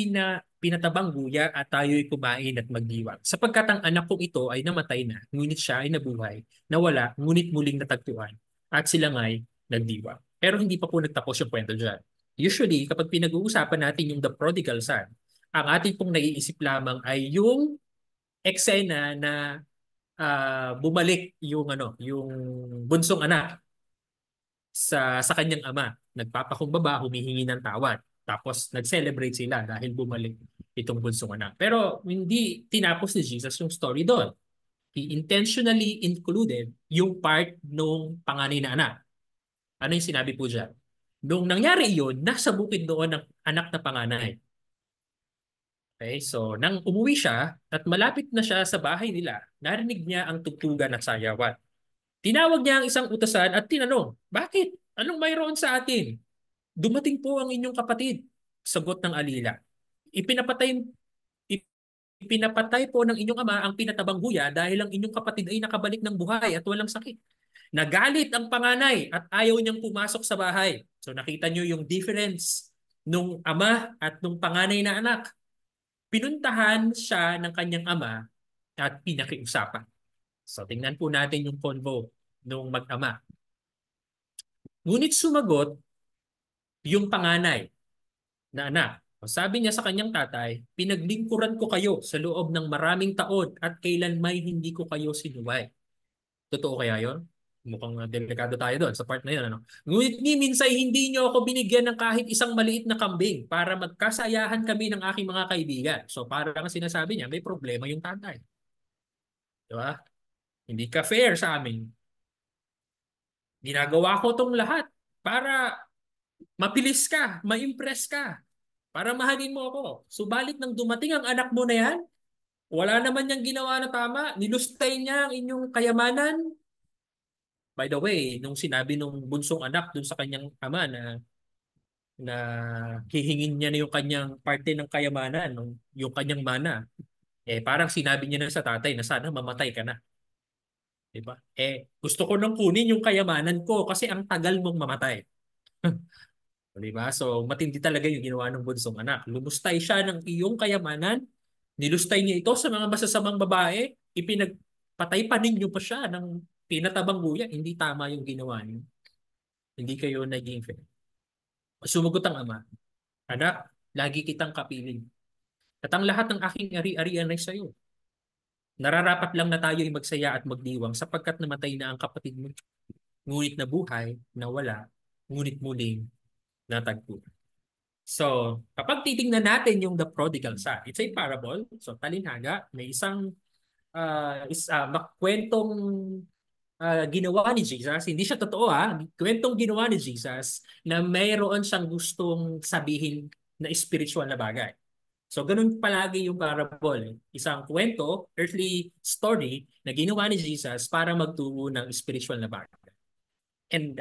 pinatabang guya at tayo'y kumain at magdiwang. Sapagkat ang anak kong ito ay namatay na, ngunit siya ay nabuhay, nawala, ngunit muling natagpuan, at sila nga'y nagdiwang. Pero hindi pa po nagtapos yung kwento dyan. Usually, kapag pinag-uusapan natin yung The Prodigal Son, ang ating pong naiisip lamang ay yung eksena na bumalik yung bunsong anak sa kanyang ama. Nagpapakumbaba, humihingi ng tawad. Tapos nag-celebrate sila dahil bumalik itong bunsong anak. Pero hindi tinapos ni Jesus yung story doon. He intentionally included yung part nung panganay na anak. Ano yung sinabi po dyan? Nung nangyari yun, nasa bukid doon ng anak na panganay. Okay, so nang umuwi siya at malapit na siya sa bahay nila, narinig niya ang tugtugan at sayawan. Tinawag niya ang isang utasan at tinanong, Bakit? Anong mayroon sa atin? Dumating po ang inyong kapatid. Sagot ng alila. Ipinapatay, ipinapatay po ng inyong ama ang pinatabang guya dahil ang inyong kapatid ay nakabalik ng buhay at walang sakit. Nagalit ang panganay at ayaw niyang pumasok sa bahay. So nakita niyo yung difference nung ama at nung panganay na anak. Pinuntahan siya ng kanyang ama at pinakiusapan. So tingnan po natin yung convo nung mag-ama. Ngunit sumagot yung panganay na anak. Sabi niya sa kanyang tatay, pinaglingkuran ko kayo sa loob ng maraming taon at kailan may hindi ko kayo sinuway. Totoo kaya yon? Mukhang delikado tayo doon sa part na yun. Ano? Ngunit ni minsay hindi niyo ako binigyan ng kahit isang maliit na kambing para magkasayahan kami ng aking mga kaibigan. So parang sinasabi niya, may problema yung tatay. Diba? Hindi ka fair sa amin. Ginagawa ko tong lahat para mapilis ka, ma-impress ka, para mahalin mo ako. Subalit nang dumating ang anak mo na yan, wala naman niyang ginawa na tama, nilustay niya ang inyong kayamanan. By the way, nung sinabi nung bunsong anak dun sa kanyang ama na hihingin niya na yung kanyang parte ng kayamanan, yung kanyang mana, parang sinabi niya na sa tatay na sana mamatay ka na. Diba? Gusto ko nang kunin yung kayamanan ko kasi ang tagal mong mamatay. Diba? So, matindi talaga yung ginawa ng bunsong anak. Lumustay siya ng iyong kayamanan, nilustay niya ito sa mga masasamang babae, ipinagpatay pa ninyo pa siya ng pinatabang guya. Hindi tama yung ginawa niyo. Hindi kayo naging fair. Sumagot ang ama, Anak, lagi kitang kapiling. At ang lahat ng aking ari-arian ay sa iyo. Nararapat lang na tayo ay magsaya at magdiwang sapagkat namatay na ang kapatid mo. Ngunit nabuhay, nawala, ngunit muling natagpo. So, kapag titingnan natin yung The Prodigal Son, it's a parable. So, talinhaga, may isang kwentong ginawa ni Jesus. Hindi siya totoo kwentong ginawa ni Jesus na mayroon siyang gustong sabihin na spiritual na bagay. So, ganun palagi yung parable. Isang kwento, earthly story na ginawa ni Jesus para magturo ng spiritual na bagay. And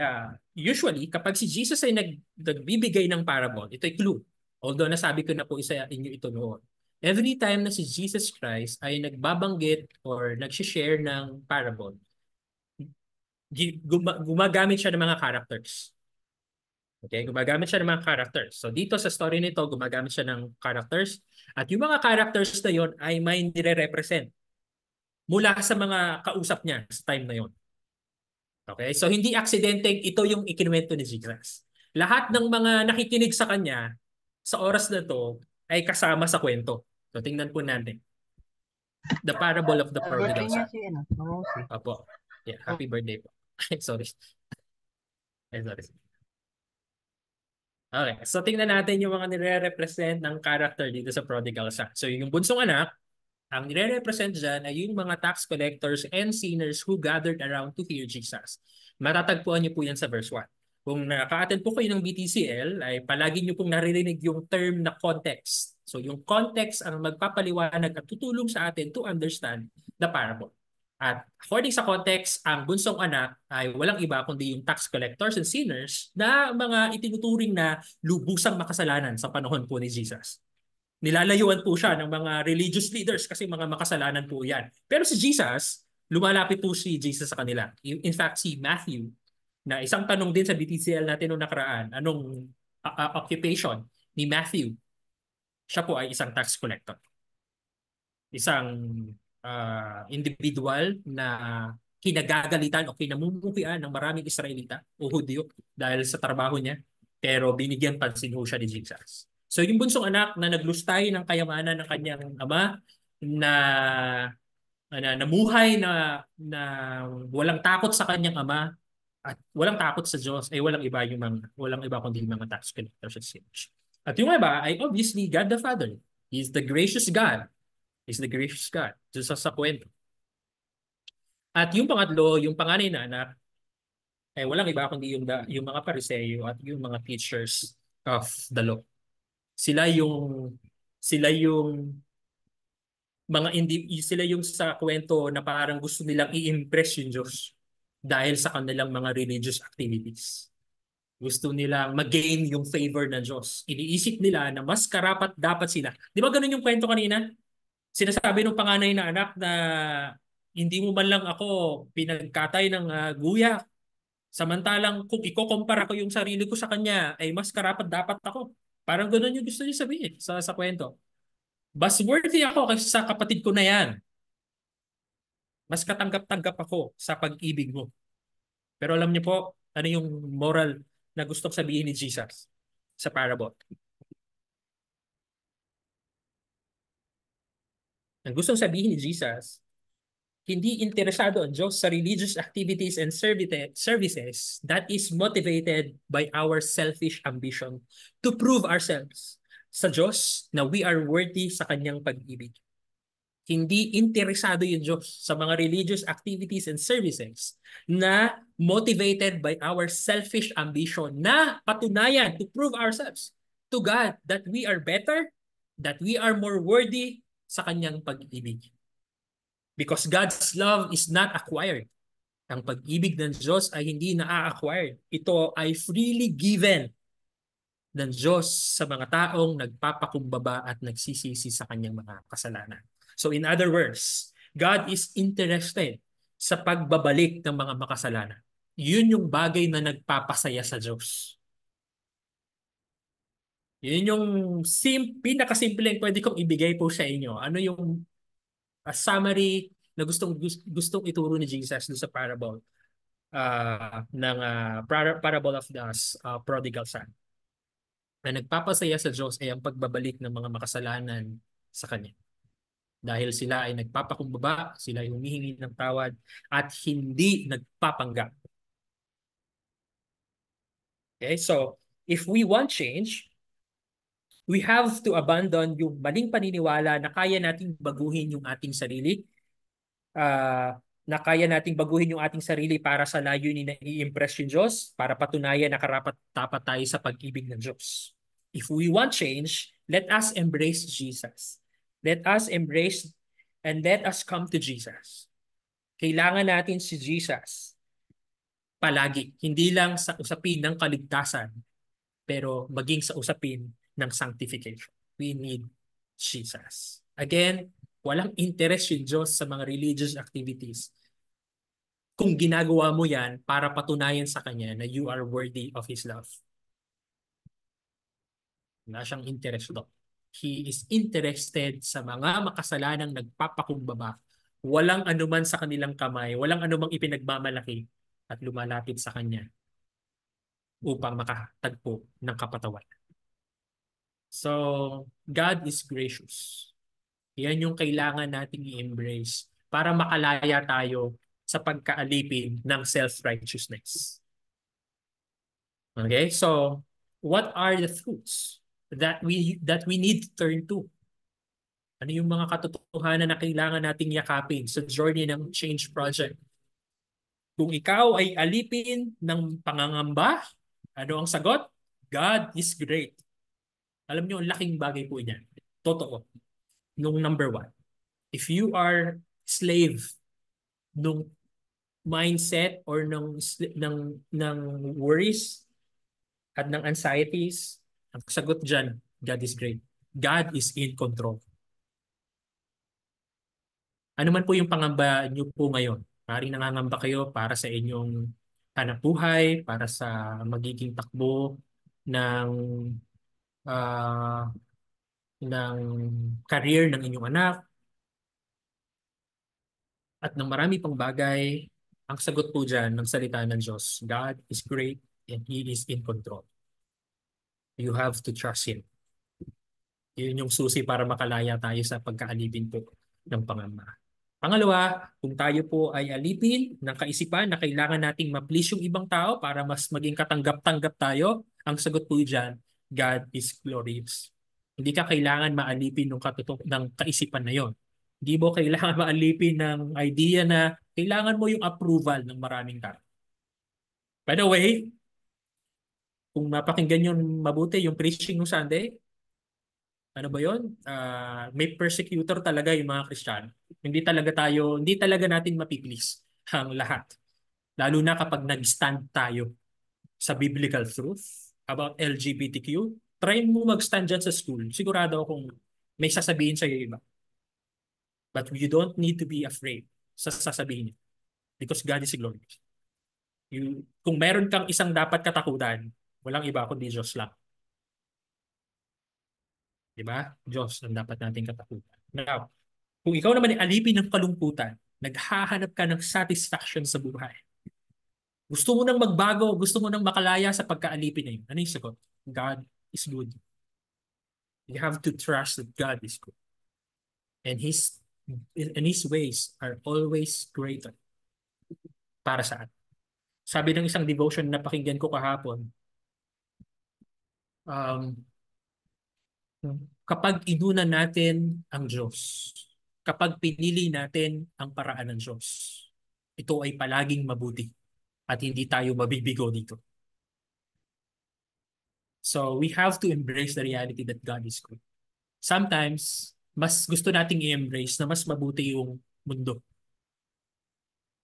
usually, kapag si Jesus ay nagbibigay ng parable, ito ay clue. Although nasabi ko na po isa inyo ito noon. Every time na si Jesus Christ ay nagbabanggit or nag-share ng parable, gumagamit siya ng mga characters. Okay, gumagamit siya ng mga characters. So dito sa story nito, gumagamit siya ng characters at yung mga characters na yon ay may nire-represent mula sa mga kausap niya sa time na yon. Okay, so hindi aksidenteng ito yung ikinuwento ni Jesus. Lahat ng mga nakikinig sa kanya sa oras na to ay kasama sa kwento. So tingnan po natin. The parable of the Birthday prodigal niya son. si Rose. Apo. Yeah, happy birthday po. Sorry. Sorry. Okay, so tingnan natin yung mga nire-represent ng character dito sa prodigal son. So yung bunsong anak, ang nire-represent dyan ay yung mga tax collectors and sinners who gathered around to hear Jesus. Matatagpuan niyo po yan sa verse 1. Kung naka-attend po kayo ng BTCL, ay palagi niyo pong naririnig yung term na context. So yung context ang magpapaliwanag at tutulong sa atin to understand the parable. At according sa context, ang bunsong anak ay walang iba kundi yung tax collectors and sinners na mga itinuturing na lubusang makasalanan sa panahon po ni Jesus. Nilalayuan po siya ng mga religious leaders kasi mga makasalanan po yan. Pero si Jesus, lumalapit po si Jesus sa kanila. In fact, si Matthew, na isang tanong din sa BTCL natin noong nakaraan, anong occupation ni Matthew? Siya po ay isang tax collector. Isang individual na kinagagalitan o kinamumuhian ng maraming Israelita o Hudyo dahil sa trabaho niya. Pero binigyan pansin ho siya ni Jesus. So yung bunsong anak na naglustay ng kayamanan ng kanyang ama na namuhay na walang takot sa kanyang ama at walang takot sa Diyos ay walang iba kundi mga tax collectors and sinners. At yung iba ay obviously God the Father. He is the gracious God. He's the gracious God. Diyos sa kwento. At yung pangatlo, yung panganay na anak, ay walang iba kundi yung mga Pariseo at yung mga teachers of the law. Sila yung sila yung sa kwento na parang gusto nilang i-impress yung Diyos dahil sa kanilang mga religious activities. Gusto nilang mag-gain yung favor ng Diyos. Iniisip nila na mas karapat dapat sila. Di ba ganun yung kwento kanina? Sinasabi ng panganay na anak na hindi mo man lang ako pinagkatay ng guya. Samantalang kung iko-compare ko yung sarili ko sa kanya, ay mas karapat dapat ako. Parang ganun yung gusto niya sabihin sa kwento. Mas worthy ako kaysa sa kapatid ko na yan. Mas katanggap-tanggap ako sa pag-ibig mo. Pero alam niyo po, ano yung moral na gustong sabihin ni Jesus sa parable? Ang gustong sabihin ni Jesus, hindi interesado ang Diyos sa religious activities and services that is motivated by our selfish ambition to prove ourselves sa Diyos na we are worthy sa kanyang pag-ibig. Hindi interesado yung Diyos sa mga religious activities and services na motivated by our selfish ambition na patunayan to prove ourselves to God that we are better, that we are more worthy sa kanyang pag-ibig. Because God's love is not acquired. Ang pag-ibig ng Diyos ay hindi na-acquired. Ito ay freely given ng Diyos sa mga taong nagpapakumbaba at nagsisisi sa kanyang mga kasalanan. So in other words, God is interested sa pagbabalik ng mga makasalanan. Yun yung bagay na nagpapasaya sa Diyos. Yun yung pinakasimpleng pwede kong ibigay po sa inyo. Ano yung summary na gustong ituro ni Jesus sa parable ng parable of the prodigal son. Na nagpapasaya sa Diyos ay ang pagbabalik ng mga makasalanan sa Kanya. Dahil sila ay nagpapakumbaba, sila ay humihingi ng tawad, at hindi nagpapanggap. Okay, so if we want change, we have to abandon yung maling paniniwala na kaya nating baguhin yung ating sarili, na kaya nating baguhin yung ating sarili para sa layunin na i-impress yung Diyos, para patunayan na karapat-dapat tayo sa pag-ibig ng Diyos. If we want change, let us embrace Jesus. Let us embrace and let us come to Jesus. Kailangan natin si Jesus palagi. Hindi lang sa usapin ng kaligtasan, pero maging sa usapin ng sanctification. We need Jesus. Again, walang interest yung Diyos sa mga religious activities. Kung ginagawa mo yan para patunayan sa Kanya na you are worthy of His love. Wala siyang interest doon. He is interested sa mga makasalanang nagpapakumbaba. Walang anuman sa kanilang kamay, walang anumang ipinagmamalaki at lumalapit sa Kanya upang makatagpo ng kapatawan. So, God is gracious. Yan yung kailangan nating i-embrace para makalaya tayo sa pagkaalipin ng self-righteousness. Okay? So, what are the fruits that we need to turn to? Ano yung mga katotohanan na kailangan nating yakapin sa journey ng change project? Kung ikaw ay alipin ng pangangamba, ano ang sagot? God is great. Alam niyo, ang laking bagay po niyan. Totoo. Nung number one, if you are slave nung mindset or ng worries at ng anxieties, ang sagot dyan, God is great. God is in control. Ano man po yung pangamba niyo po ngayon, maaaring nangangamba kayo para sa inyong hanap buhay, para sa magiging takbo ng ah, ng career ng inyong anak at ng marami pang bagay. Ang sagot po dyan ng salita ng Diyos, God is great and He is in control. You have to trust Him. Yun yung susi para makalaya tayo sa pagkaalipin po ng pangamba. Pangalawa, kung tayo po ay alipin ng kaisipan na kailangan nating ma-please yung ibang tao para mas maging katanggap-tanggap tayo, ang sagot po dyan, God is glorious. Hindi ka kailangan maalipin ng kaisipan na yon. Hindi mo kailangan maalipin ng idea na kailangan mo yung approval ng maraming tao. By the way, kung mapakinggan yung mabuti yung preaching ng Sunday, ano ba yun? May persecutor talaga yung mga Kristiyano. Hindi talaga natin mapiplease ang lahat. Lalo na kapag nag-stand tayo sa biblical truth about LGBTQ. Try mo mag-stand dyan sa school. Sigurado akong may sasabihin sa'yo iba. But you don't need to be afraid sa sasabihin niya. Because God is glorious. Kung meron kang isang dapat katakutan, walang iba kundi Diyos lang. Diba? Diyos ang dapat nating katakutan. Now, kung ikaw naman ay alipin ng kalungkutan, naghahanap ka ng satisfaction sa buhay. Gusto mo nang magbago, gusto mo nang makalaya sa pagkaalipin na yun. Ano yung sagot? God is good. You have to trust that God is good. And His ways are always greater para sa atin. Sabi ng isang devotion na pakinggan ko kahapon, um, kapag inuna natin ang Diyos, kapag pinili natin ang paraan ng Diyos, ito ay palaging mabuti at hindi tayo mabibigo dito. So we have to embrace the reality that God is good. Sometimes, mas gusto nating i-embrace na mas mabuti yung mundo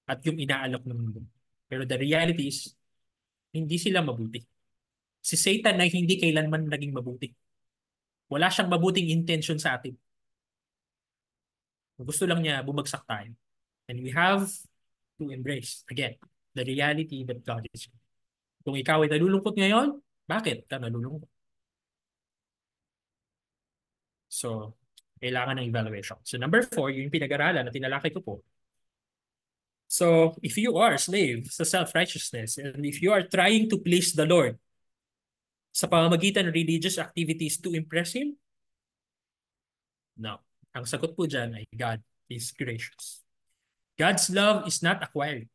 at yung inaalok ng mundo. Pero the reality is, hindi sila mabuti. Si Satan ay hindi kailanman naging mabuti. Wala siyang mabuting intention sa atin. Gusto lang niya bumagsak tayo. And we have to embrace, again, the reality that God is good. Kung ikaw ay nalulungkot ngayon, bakit ka nalulungkot? So, kailangan ng evaluation. So, number 4, yung pinag-aralan na tinalakay ko po. So, if you are a slave sa self-righteousness and if you are trying to please the Lord sa pamamagitan ng religious activities to impress Him, no. Ang sagot po dyan ay God is gracious. God's love is not acquired.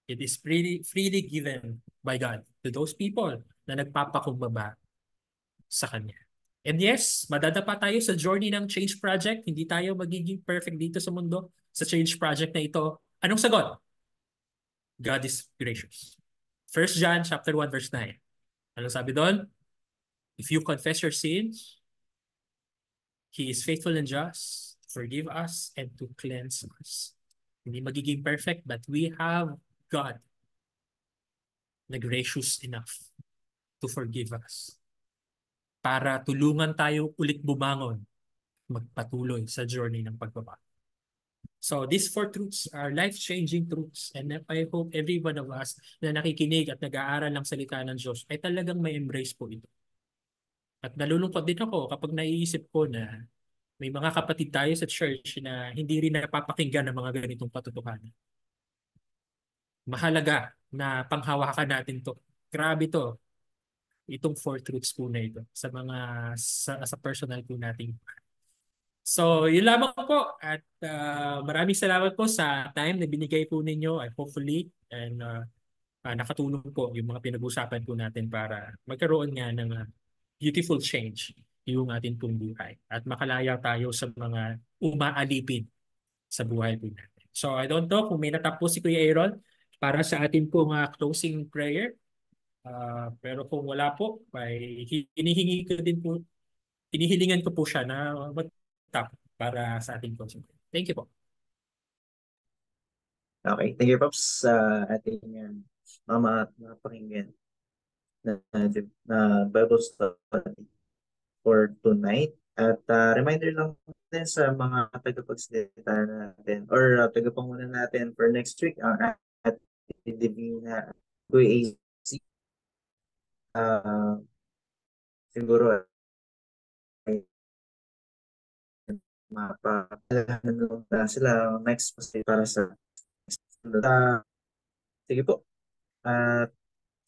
It is freely given by God to those people na nagpapakumbaba sa Kanya. And yes, madadapa tayo sa journey ng change project. Hindi tayo magiging perfect dito sa mundo sa change project na ito. Anong sagot? God is gracious. 1 John chapter 1 verse 9. Anong sabi doon? If you confess your sins, He is faithful and just to forgive us and to cleanse us. Hindi magiging perfect, but we have God na gracious enough to forgive us. Para tulungan tayo ulit bumangon magpatuloy sa journey ng pagbabago. So these 4 truths are life-changing truths, and I hope every one of us na nakikinig at nag-aaral ng salita ng Diyos ay talagang may embrace po ito. At nalulungkot din ako kapag naiisip ko na may mga kapatid tayo sa church na hindi rin napapakinggan ng mga ganitong katotohanan. Mahalaga na panghawakan natin to. Grabe to. Itong 4 truths po na ito sa personal po nating. So, yun lamang po at maraming salamat po sa time na binigay po ninyo and hopefully nakatulong po yung mga pinag-usapan po natin para magkaroon nga ng beautiful change yung ating pong buhay at makalaya tayo sa mga umaalipin sa buhay po natin. So, I don't know kung may natapos si Kuya Aaron para sa ating pong closing prayer. Pero kung wala po, ay hinihingi ko din po, inihilingan ko po siya na mag-tap para sa ating closing prayer. Thank you po. Okay, thank you, Pops, sa ating mga pakinggan na Bible study for tonight. At reminder lang din sa mga tagapagsalita natin or tagapanguna natin for next week ang ating Divina Kuya AC. Siguro ay mapapalahan na sila next para sa sige po.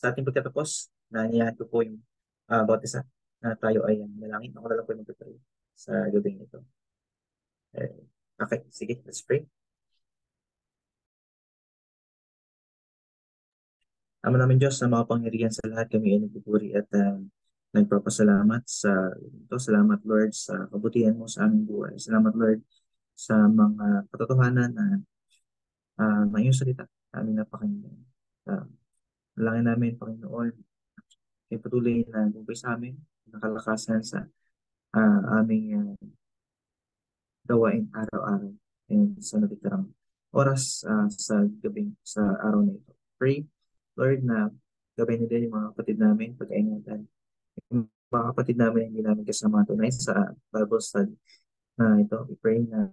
Sa ating pagkatapos, naniyahan ko po yung bawat isa na tayo ay malangin. Ako na lang po yung mag-pray sa gabing ito. Okay, sige, let's pray. Ama namin Diyos, na makapangyarihan sa lahat, kami ay nagpupuri at nagpapasalamat sa ito. Salamat Lord sa kabutihan mo sa aming buhay. Salamat Lord sa mga katotohanan na na iyong salita aming napakinggan. Dalangin namin, Panginoon, ay patuloy na gumpay sa amin, nakalakasan sa aming gawain araw-araw and sa natitirang oras sa gabing sa araw na ito. Pray, Lord, na gabayin din yung mga kapatid namin, pag-aingatan. Yung mga kapatid namin hindi namin kasama tunay sa Bible study na ito. We pray na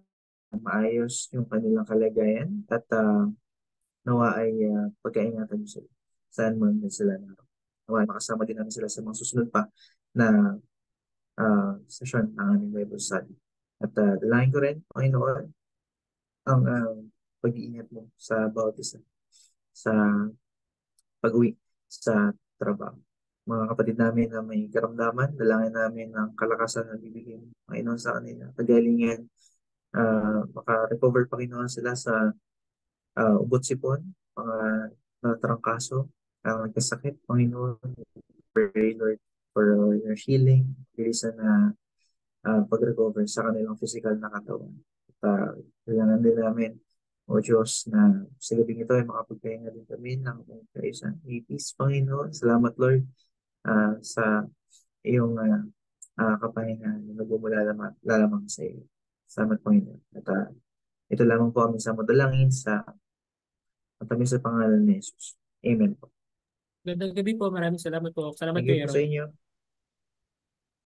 maayos yung kanilang kalagayan at nawa ay pag-aingatan nyo sila. Saan man sila naroon. Nawa ay makasama din namin sila sa mga susunod pa na session ng aming Bible study. At dalangin ko rin, Panginoon, ang pag-iingat mo sa bawat isa sa pag-uwi sa trabaho. Mga kapatid namin na may karamdaman, dalangin namin ng kalakasan na bibigyan ng Panginoon sa kanila. Pagalingan, maka-recover Panginoon sila sa ugot sipon, mga natrangkaso, nagkasakit, Panginoon. Pray, Lord, for your healing, bilisan na pag-recover sa kanilang physical na katawan. At kailangan din namin, O Diyos, na sa gabing ito ay makapagpahinga din kami ng kaisang peace, Panginoon. Salamat, Lord, sa iyong kapahinga na nagmumula lamang sa iyo. Salamat, Panginoon. At ito lamang po kami sa madalangin sa pangalan ni Jesus. Amen po. Gandang gabi po. Maraming salamat po. Salamat Thank you Kuya po Aaron. sa inyo.